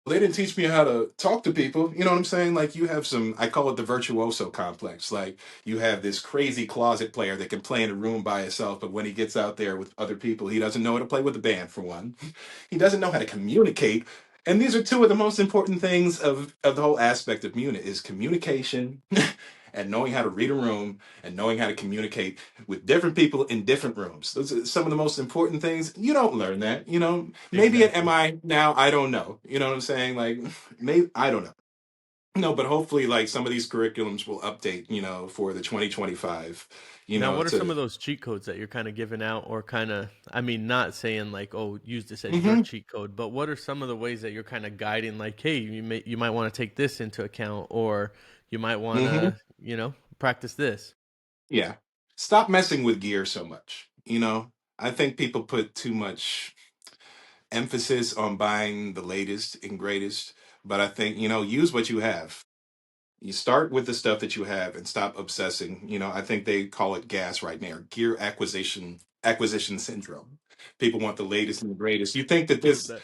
They didn't teach me how to talk to people. You know what I'm saying? Like, you have some, I call it the virtuoso complex. Like, you have this crazy closet player that can play in a room by himself, but when he gets out there with other people, he doesn't know how to play with a band, for one. He doesn't know how to communicate. And these are two of the most important things of the whole aspect of Munich is communication and knowing how to read a room and knowing how to communicate with different people in different rooms. Those are some of the most important things. You don't learn that. Maybe at Exactly. MI now, I don't know. You know what I'm saying? Like, maybe, I don't know. No, but hopefully, like, some of these curriculums will update, for the 2025, Now, what are some to. of those cheat codes that you're kind of giving out, or kind of, I mean, not saying like, oh, use this as your Hmm. cheat code, but what are some of the ways that you're kind of guiding, like, hey, you might want to take this into account, or you might want Hmm. to, practice this. Yeah. Stop messing with gear so much. I think people put too much emphasis on buying the latest and greatest, but I think, use what you have. You start with the stuff that you have and stop obsessing. I think they call it gas right now, gear acquisition syndrome. People want the latest and the greatest. Love that.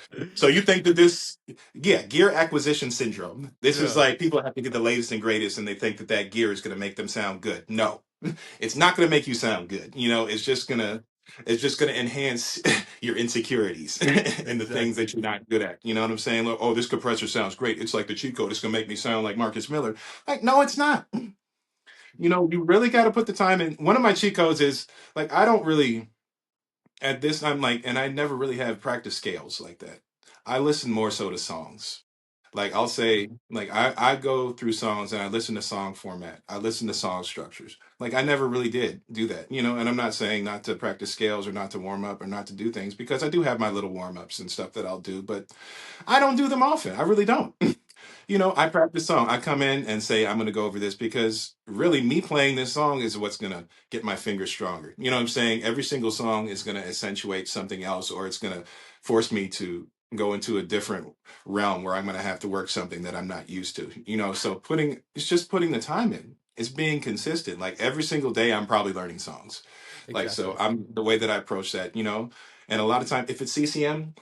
You think that this, yeah, gear acquisition syndrome. This is Yeah, like people have to get the latest and greatest, and they think that that gear is going to make them sound good. No, it's not going to make you sound good. It's just gonna enhance your insecurities and the things exactly. that you're not good at. You know what I'm saying? Like, oh, this compressor sounds great. It's like the cheat code. It's gonna make me sound like Marcus Miller. Like, no, it's not. You really got to put the time in. One of my cheat codes is like I don't really at this. I'm like, and I never really have practice scales like that. I listen more so to songs. Like, I'll say, like, I go through songs and I listen to song format. I listen to song structures. Like, I never really did do that, and I'm not saying not to practice scales or not to warm up or not to do things, because I do have my little warm ups and stuff that I'll do, but I don't do them often. I really don't. I practice song. I come in and say, I'm going to go over this because really me playing this song is what's going to get my fingers stronger. You know what I'm saying? Every single song is going to accentuate something else, or it's going to force me to go into a different realm where I'm going to have to work something that I'm not used to. So it's just putting the time in. It's being consistent. Like every single day, I'm probably learning songs. Like, so Exactly. I'm the way that I approach that. And a lot of time, if it's CCM,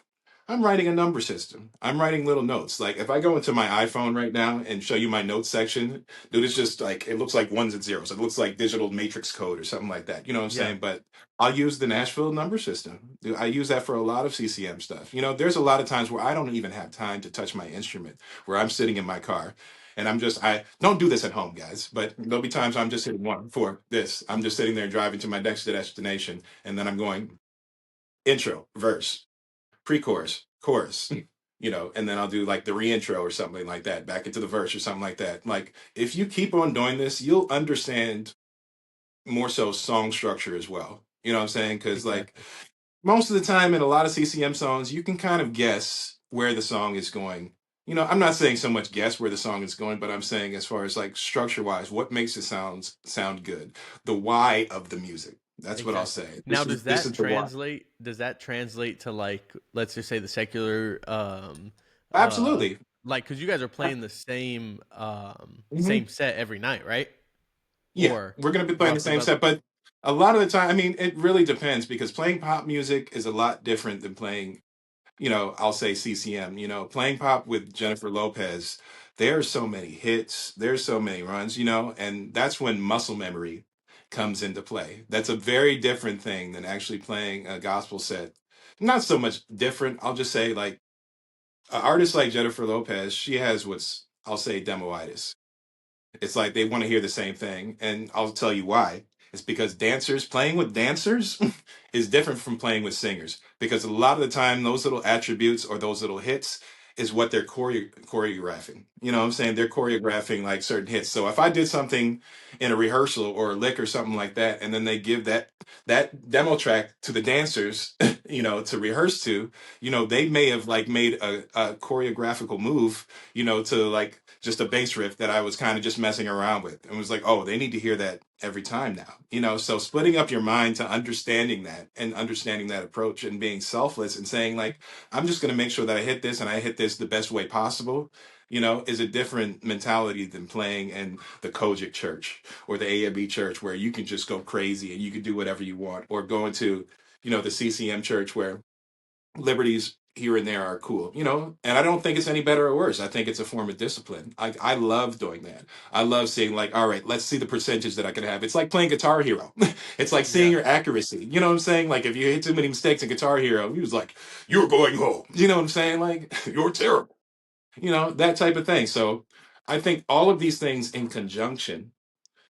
I'm writing a number system. I'm writing little notes. Like if I go into my iPhone right now and show you my notes section, dude, it's just like it looks like ones and zeros. It looks like digital matrix code or something like that. You know what I'm Yeah. saying? But I'll use the Nashville number system. Dude, I use that for a lot of CCM stuff. There's a lot of times where I don't even have time to touch my instrument, where I'm sitting in my car and I don't do this at home, guys, but there'll be times I'm just hitting one for this. I'm just sitting there driving to my next destination and then I'm going intro, verse, pre-chorus, chorus, and then I'll do like the reintro or something like that, back into the verse or something like that. Like if you keep on doing this, you'll understand more so song structure as well. You know what I'm saying? Because like Exactly. most of the time in a lot of CCM songs, you can kind of guess where the song is going. I'm not saying so much guess where the song is going, but I'm saying as far as like structure wise, what makes it sound good, the why of the music. That's what I'll Exactly. say. Now, This is does this that is the why. translate? Does that translate to like, let's just say the secular, uh, Absolutely. like, because you guys are playing the same Mhm. set every night, right? Yeah, Or we're going to be playing the roughly same about. set, but a lot of the time, I mean, it really depends because playing pop music is a lot different than playing, I'll say CCM. Playing pop with Jennifer Lopez, there are so many hits, there's so many runs, and that's when muscle memory comes into play. That's a very different thing than actually playing a gospel set. Not so much different. I'll just say, like, an artist like Jennifer Lopez, she has what's, I'll say, demoitis. It's like they want to hear the same thing. And I'll tell you why. It's because playing with dancers is different from playing with singers. Because a lot of the time, those little attributes or those little hits is what they're choreographing. You know what I'm saying? They're choreographing like certain hits. So if I did something in a rehearsal or a lick or something like that, and then they give that demo track to the dancers, to rehearse to, they may have like made a choreographical move, to like just a bass riff that I was kind of just messing around with and was like, oh, they need to hear that every time now. So splitting up your mind to understanding that and understanding that approach and being selfless and saying, like, I'm just going to make sure that I hit this and I hit this the best way possible, is a different mentality than playing in the Kojic church or the AME church where you can just go crazy and you can do whatever you want, or going to, the CCM church where liberties here and there are cool, and I don't think it's any better or worse. I think it's a form of discipline. I love doing that. I love seeing, like, all right, let's see the percentage that I can have. It's like playing Guitar Hero. It's like seeing Yeah. your accuracy. You know what I'm saying? Like if you hit too many mistakes in Guitar Hero, he was like, you're going home. You know what I'm saying? Like you're terrible. That type of thing. So I think all of these things in conjunction,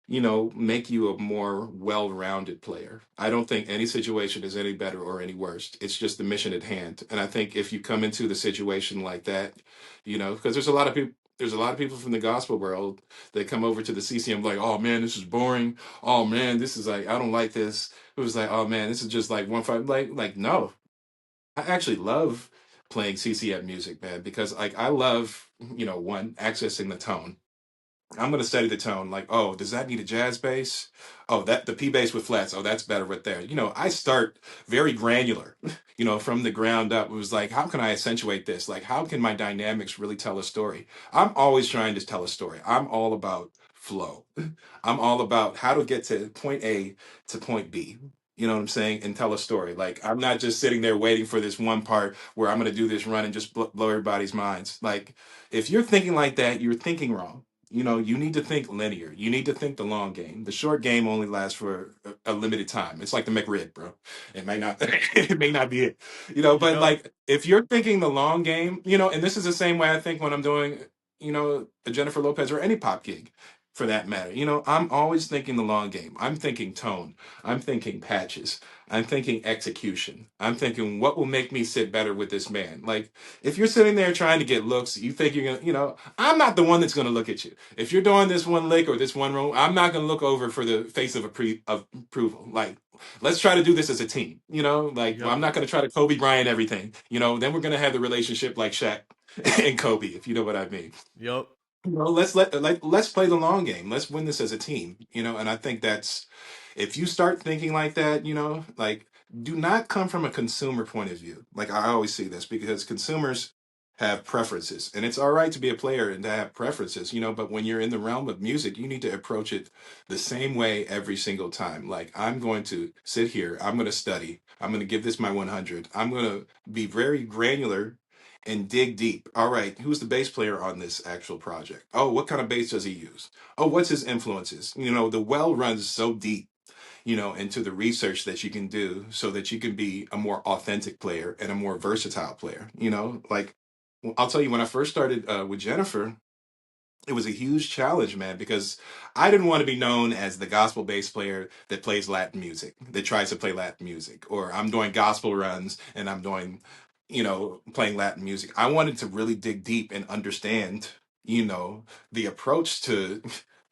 make you a more well-rounded player. I don't think any situation is any better or any worse. It's just the mission at hand. And I think if you come into the situation like that, because there's a lot of people from the gospel world that come over to the CCM like, oh man, this is boring. Oh man, this is like, I don't like this. It was like, oh man, this is just like one fight. Like no, I actually love playing CCM music, man, because like I love, one, accessing the tone. I'm gonna study the tone. Like, oh, does that need a jazz bass? Oh, that the P bass with flats. Oh, that's better right there. I start very granular, from the ground up. It was like, how can I accentuate this? Like, how can my dynamics really tell a story? I'm always trying to tell a story. I'm all about flow. I'm all about how to get to point A to point B. You know what I'm saying? And tell a story. Like, I'm not just sitting there waiting for this one part where I'm gonna do this run and just blow everybody's minds. Like, if you're thinking like that, you're thinking wrong. You need to think linear. You need to think the long game. The short game only lasts for a limited time. It's like the McRib, bro. It may not it may not be it. You But know, like if you're thinking the long game, and this is the same way I think when I'm doing, a Jennifer Lopez or any pop gig for that matter. I'm always thinking the long game. I'm thinking tone. I'm thinking patches. I'm thinking execution. I'm thinking what will make me sit better with this man. Like if you're sitting there trying to get looks, you think you're gonna, I'm not the one that's gonna look at you. If you're doing this one lick or this one room, I'm not gonna look over for the face of approval. Like, let's try to do this as a team. Like, well, yep. I'm not gonna try to Kobe Bryant everything. Then we're gonna have the relationship like Shaq. and Kobe, if you know what I mean. Yep. Well, let's play the long game. Let's win this as a team, and I think that's if you start thinking like that, like do not come from a consumer point of view. Like I always see this because consumers have preferences, and it's all right to be a player and to have preferences, but when you're in the realm of music, you need to approach it the same way every single time. Like I'm going to sit here, I'm going to study, I'm going to give this my 100. I'm going to be very granular and dig deep. All right, who's the bass player on this actual project? Oh, what kind of bass does he use? Oh, what's his influences? The well runs so deep, into the research that you can do so that you can be a more authentic player and a more versatile player. Like I'll tell you, when I first started with Jennifer, it was a huge challenge, man, because I didn't want to be known as the gospel bass player that plays Latin music, that tries to play Latin music, or I'm doing gospel runs and I'm doing, playing Latin music. I wanted to really dig deep and understand, the approach to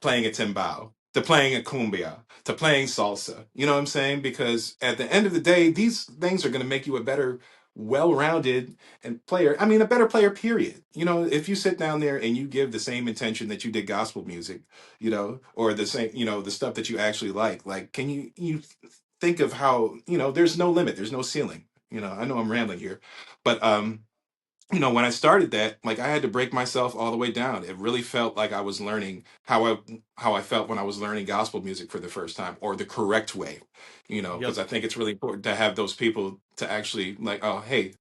playing a timbal, to playing a cumbia, to playing salsa. You know what I'm saying? Because at the end of the day, these things are going to make you a better, well-rounded and player. I mean, a better player, period. If you sit down there and you give the same intention that you did gospel music, or the same, the stuff that you actually like, can you think of how, there's no limit, there's no ceiling. I know I'm rambling here, but when I started that, like I had to break myself all the way down. It really felt like I was learning how I felt when I was learning gospel music for the first time, or the correct way, Yep. because I think it's really important to have those people to actually like, oh, hey,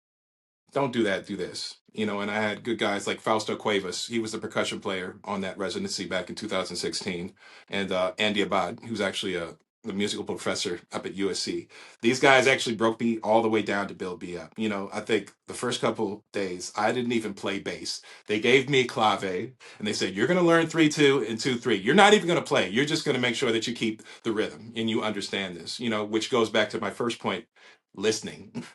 don't do that, do this. And I had good guys like Fausto Cuevas. He was the percussion player on that residency back in 2016. And Andy Abad, who's actually the musical professor up at USC. These guys actually broke me all the way down to build me up. I think the first couple days, I didn't even play bass. They gave me clave and they said, you're going to learn 3-2 and 2-3. You're not even going to play. You're just going to make sure that you keep the rhythm and you understand this, which goes back to my first point, listening.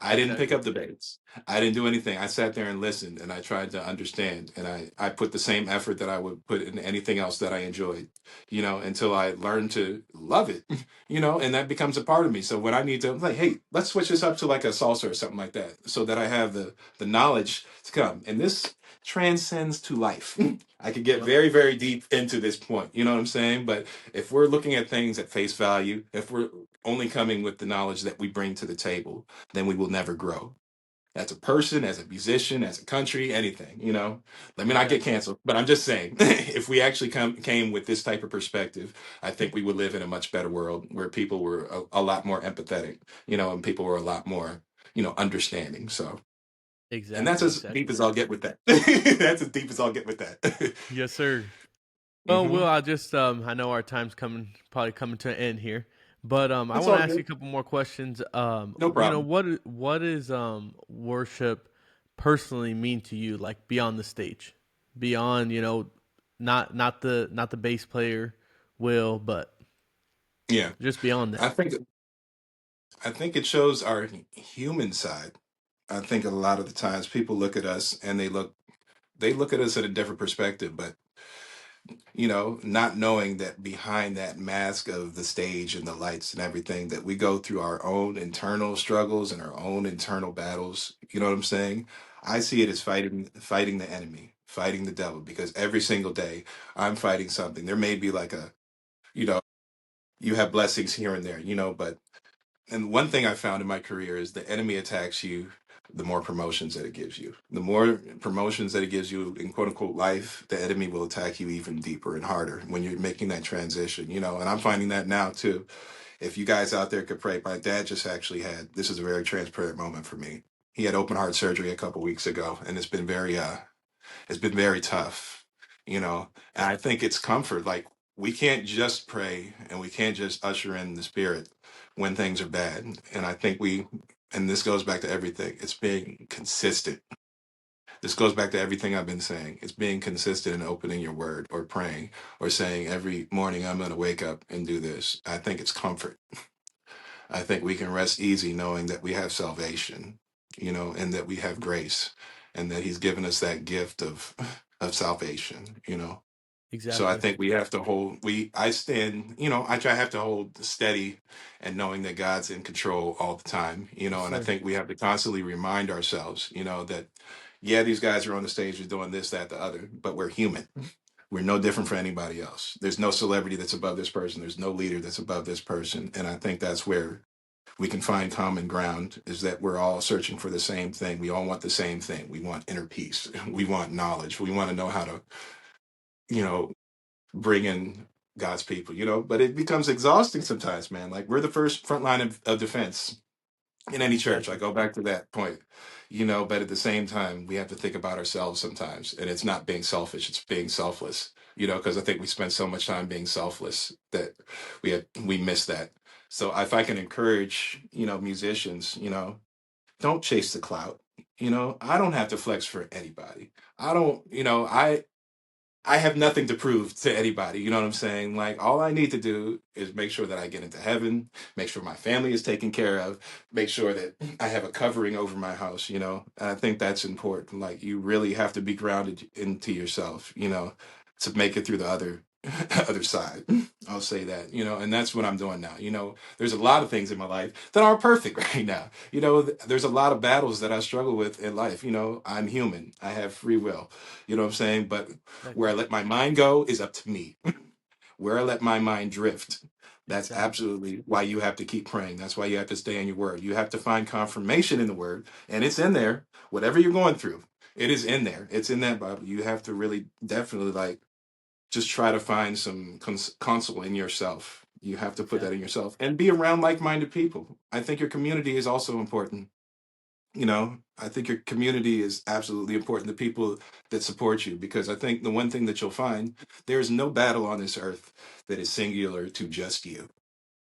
I didn't pick Exactly. up the bass. I didn't do anything. I sat there and listened and I tried to understand. And I put the same effort that I would put in anything else that I enjoyed, until I learned to love it, and that becomes a part of me. So when I need to, I'm like, hey, let's switch this up to like a salsa or something like that so that I have the knowledge to come. And this transcends to life. I could get Yep. very, very deep into this point. You know what I'm saying? But if we're looking at things at face value, if we're only coming with the knowledge that we bring to the table, then we will never grow as a person, as a musician, as a country, anything, Let me not get Exactly. canceled, but I'm just saying, if we actually came with this type of perspective, I think we would live in a much better world where people were a lot more empathetic, and people were a lot more, understanding. So, and that's Exactly. as deep Exactly. as I'll get with that. That's as deep as I'll get with that. Yes, sir. Well, Hmm. Will, I just I know our time's probably coming to an end here, but I It's want to all ask you good. a couple more questions. No problem. What is worship personally mean to you, like beyond the stage, beyond not the bass player, Will, but Yeah. just beyond I that. think I think it shows our human side. I think a lot of the times people look at us and they look at us at a different perspective, but not knowing that behind that mask of the stage and the lights and everything, that we go through our own internal struggles and our own internal battles. You know what I'm saying? I see it as fighting the enemy, fighting the devil, because every single day I'm fighting something. There may be like you know, you have blessings here and there, but and one thing I found in my career is the enemy attacks you, the more promotions that it gives you. The more promotions that it gives you in quote unquote life, the enemy will attack you even deeper and harder when you're making that transition, and I'm finding that now too. If you guys out there could pray, my dad just actually had, this is a very transparent moment for me. He had open heart surgery a couple weeks ago, and it's been very tough, and I think it's comfort. Like, we can't just pray and we can't just usher in the spirit when things are bad. And I think and this goes back to everything, it's being consistent. This goes back to everything I've been saying. It's being consistent in opening your word or praying or saying every morning, I'm going to wake up and do this. I think it's comfort. I think we can rest easy knowing that we have salvation, and that we have grace and that he's given us that gift of salvation. So I Exactly. think we have to I stand, I have to hold steady and knowing that God's in control all the time, Yes, and I sir. think we have to constantly remind ourselves, that, yeah, these guys are on the stage, are doing this, that, the other, but we're human. We're no different from anybody else. There's no celebrity that's above this person. There's no leader that's above this person. And I think that's where we can find common ground, is that we're all searching for the same thing. We all want the same thing. We want inner peace. We want knowledge. We want to know how to, you know, bring in God's people, but it becomes exhausting sometimes, man. Like we're the first front line of defense in any church. I Exactly. go back to that point, but at the same time, we have to think about ourselves sometimes. And it's not being selfish, it's being selfless, because I think we spend so much time being selfless that we miss that. So if I can encourage, musicians, don't chase the clout. I don't have to flex for anybody. I don't, I have nothing to prove to anybody. You know what I'm saying? Like, all I need to do is make sure that I get into heaven, make sure my family is taken care of, make sure that I have a covering over my house. And I think that's important. Like, you really have to be grounded into yourself, to make it through the other other side. I'll say that. And that's what I'm doing now. There's a lot of things in my life that aren't perfect right now. There's a lot of battles that I struggle with in life. I'm human. I have free will. You know what I'm saying? But where Exactly. I let my mind go is up to me. Where I let my mind drift, that's Exactly. absolutely why you have to keep praying. That's why you have to stay in your word. You have to find confirmation in the word, and it's in there. Whatever you're going through, it is in there. It's in that Bible. You have to really, definitely, like, just try to find some console in yourself. You have to put that in Exactly. yourself and be around like-minded people. I think your community is also important. I think your community is absolutely important. The people that support you, because I think the one thing that you'll find, there is no battle on this earth that is singular to just you.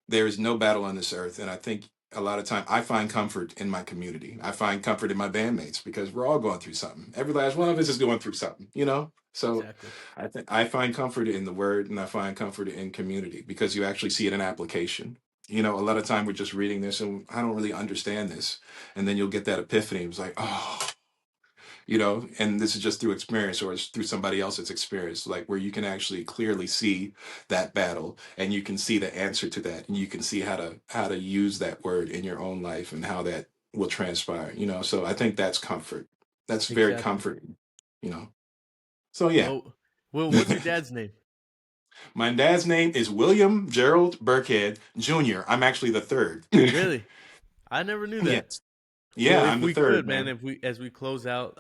There is no battle on this earth. And I think a lot of time I find comfort in my community. I find comfort in my bandmates because we're all going through something. Every last one of us is going through something. So Exactly. I think I find comfort in the word, and I find comfort in community because you actually see it in application. A lot of time we're just reading this and I don't really understand this. And then you'll get that epiphany. It's like, oh, and this is just through experience, or it's through somebody else's experience, like where you can actually clearly see that battle and you can see the answer to that, and you can see how to use that word in your own life and how that will transpire. So I think that's comfort. That's very Exactly. comforting, you know. So yeah. Well, what's your dad's name? My dad's name is William Gerald Birckhead Jr. I'm actually the third. Really? I never knew that. Yes. Well, Yeah, if I'm the we third, could, man, man. if we as we close out,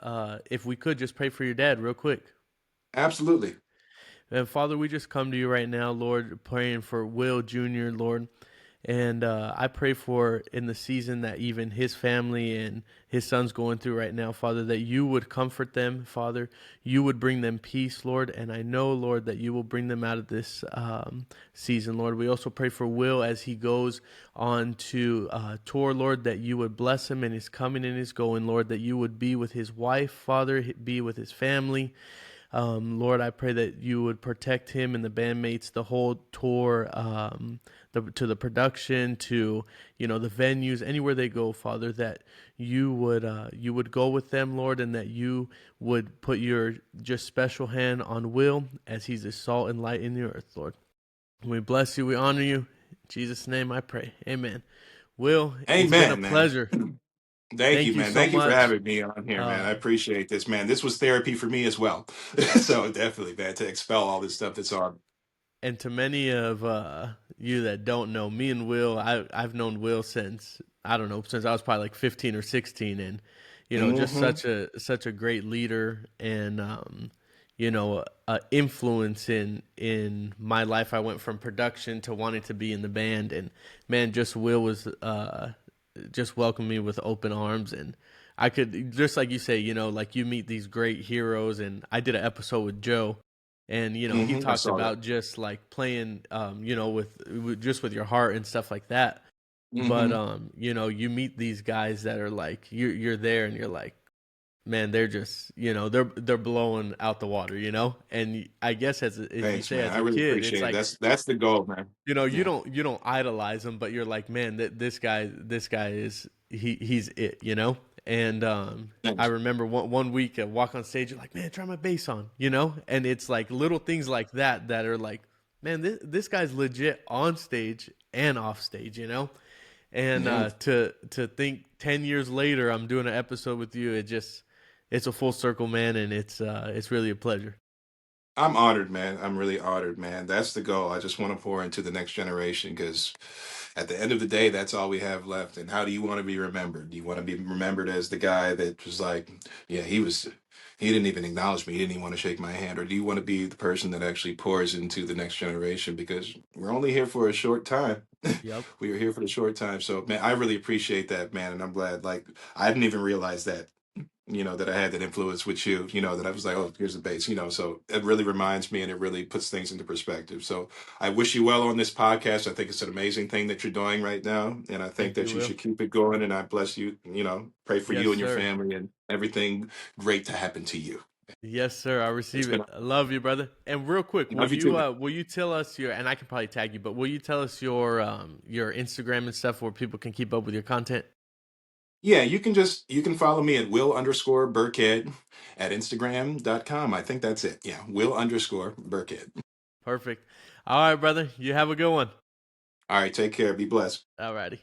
if we could just pray for your dad real quick. Absolutely. And Father, we just come to you right now, Lord, praying for Will Jr., Lord. And I pray for in the season that even his family and his son's going through right now, Father, that you would comfort them, Father. You would bring them peace, Lord. And I know, Lord, that you will bring them out of this season, Lord. We also pray for Will as he goes on to tour, Lord, that you would bless him in his coming and his going, Lord, that you would be with his wife, Father, be with his family. Lord, I pray that you would protect him and the bandmates the whole tour, to the production, to the venues, anywhere they go, Father. That you would go with them, Lord, and that you would put your just special hand on Will as he's a salt and light in the earth, Lord. We bless you, we honor you. In Jesus' name, I pray. Amen. Will, it's been a Amen, man. pleasure. Thank Thank you, you man. so Thank you for much. having me on here, man. I Uh, appreciate this, man. This was therapy for me as well. So definitely, man, to expel all this stuff that's on. And to many of you that don't know, me and Will, I've known Will since I don't know, since I was probably like 15 or 16, and just Hmm. such a great leader and influence in my life. I went from production to wanting to be in the band, and man, just Will was just welcomed me with open arms. And I could, just like you say, like you meet these great heroes. And I did an episode with Joe, and he I talked saw that. about just like playing with just with your heart and stuff like that. But Hmm. you meet these guys that are like you're there and you're like, man, they're just they're blowing out the water. And I guess as you Thanks, say, man. as I a really kid, it's appreciate it. like That's the goal, man. you Yeah. don't idolize him, but you're like, man, this guy is he's it. And I Thanks. remember one week I walk on stage, you're like, man, try my bass on. And it's like little things like that are like, man, this guy's legit on stage and off stage. And Yeah. to think 10 years later I'm doing an episode with you, it just it's a full circle, man, and it's really a pleasure. I'm honored, man. I'm really honored, man. That's the goal. I just want to pour into the next generation because at the end of the day, that's all we have left. And how do you want to be remembered? Do you want to be remembered as the guy that was like, yeah, he didn't even acknowledge me. He didn't even want to shake my hand. Or do you want to be the person that actually pours into the next generation? Because we're only here for a short time. Yep. We are here for the short time. So, man, I really appreciate that, man. And I'm glad, like, I didn't even realize that that I had that influence with you, that I was like, oh, here's the bass, so it really reminds me and it really puts things into perspective. So I wish you well on this podcast. I think it's an amazing thing that you're doing right now. And I think Thank you, that you Will. should keep it going. And I bless you, pray for Yes, you and your sir. family and everything great to happen to you. Yes, sir. I It's receive been, it. I love you, brother. And real quick, love you too, man. will you tell us your, and I can probably tag you, but will you tell us your Instagram and stuff where people can keep up with your content? Yeah, you can follow me at Will_Birckhead at Instagram.com. I think that's it. Yeah, Will_Birckhead. Perfect. All right, brother. You have a good one. All right, take care. Be blessed. All righty.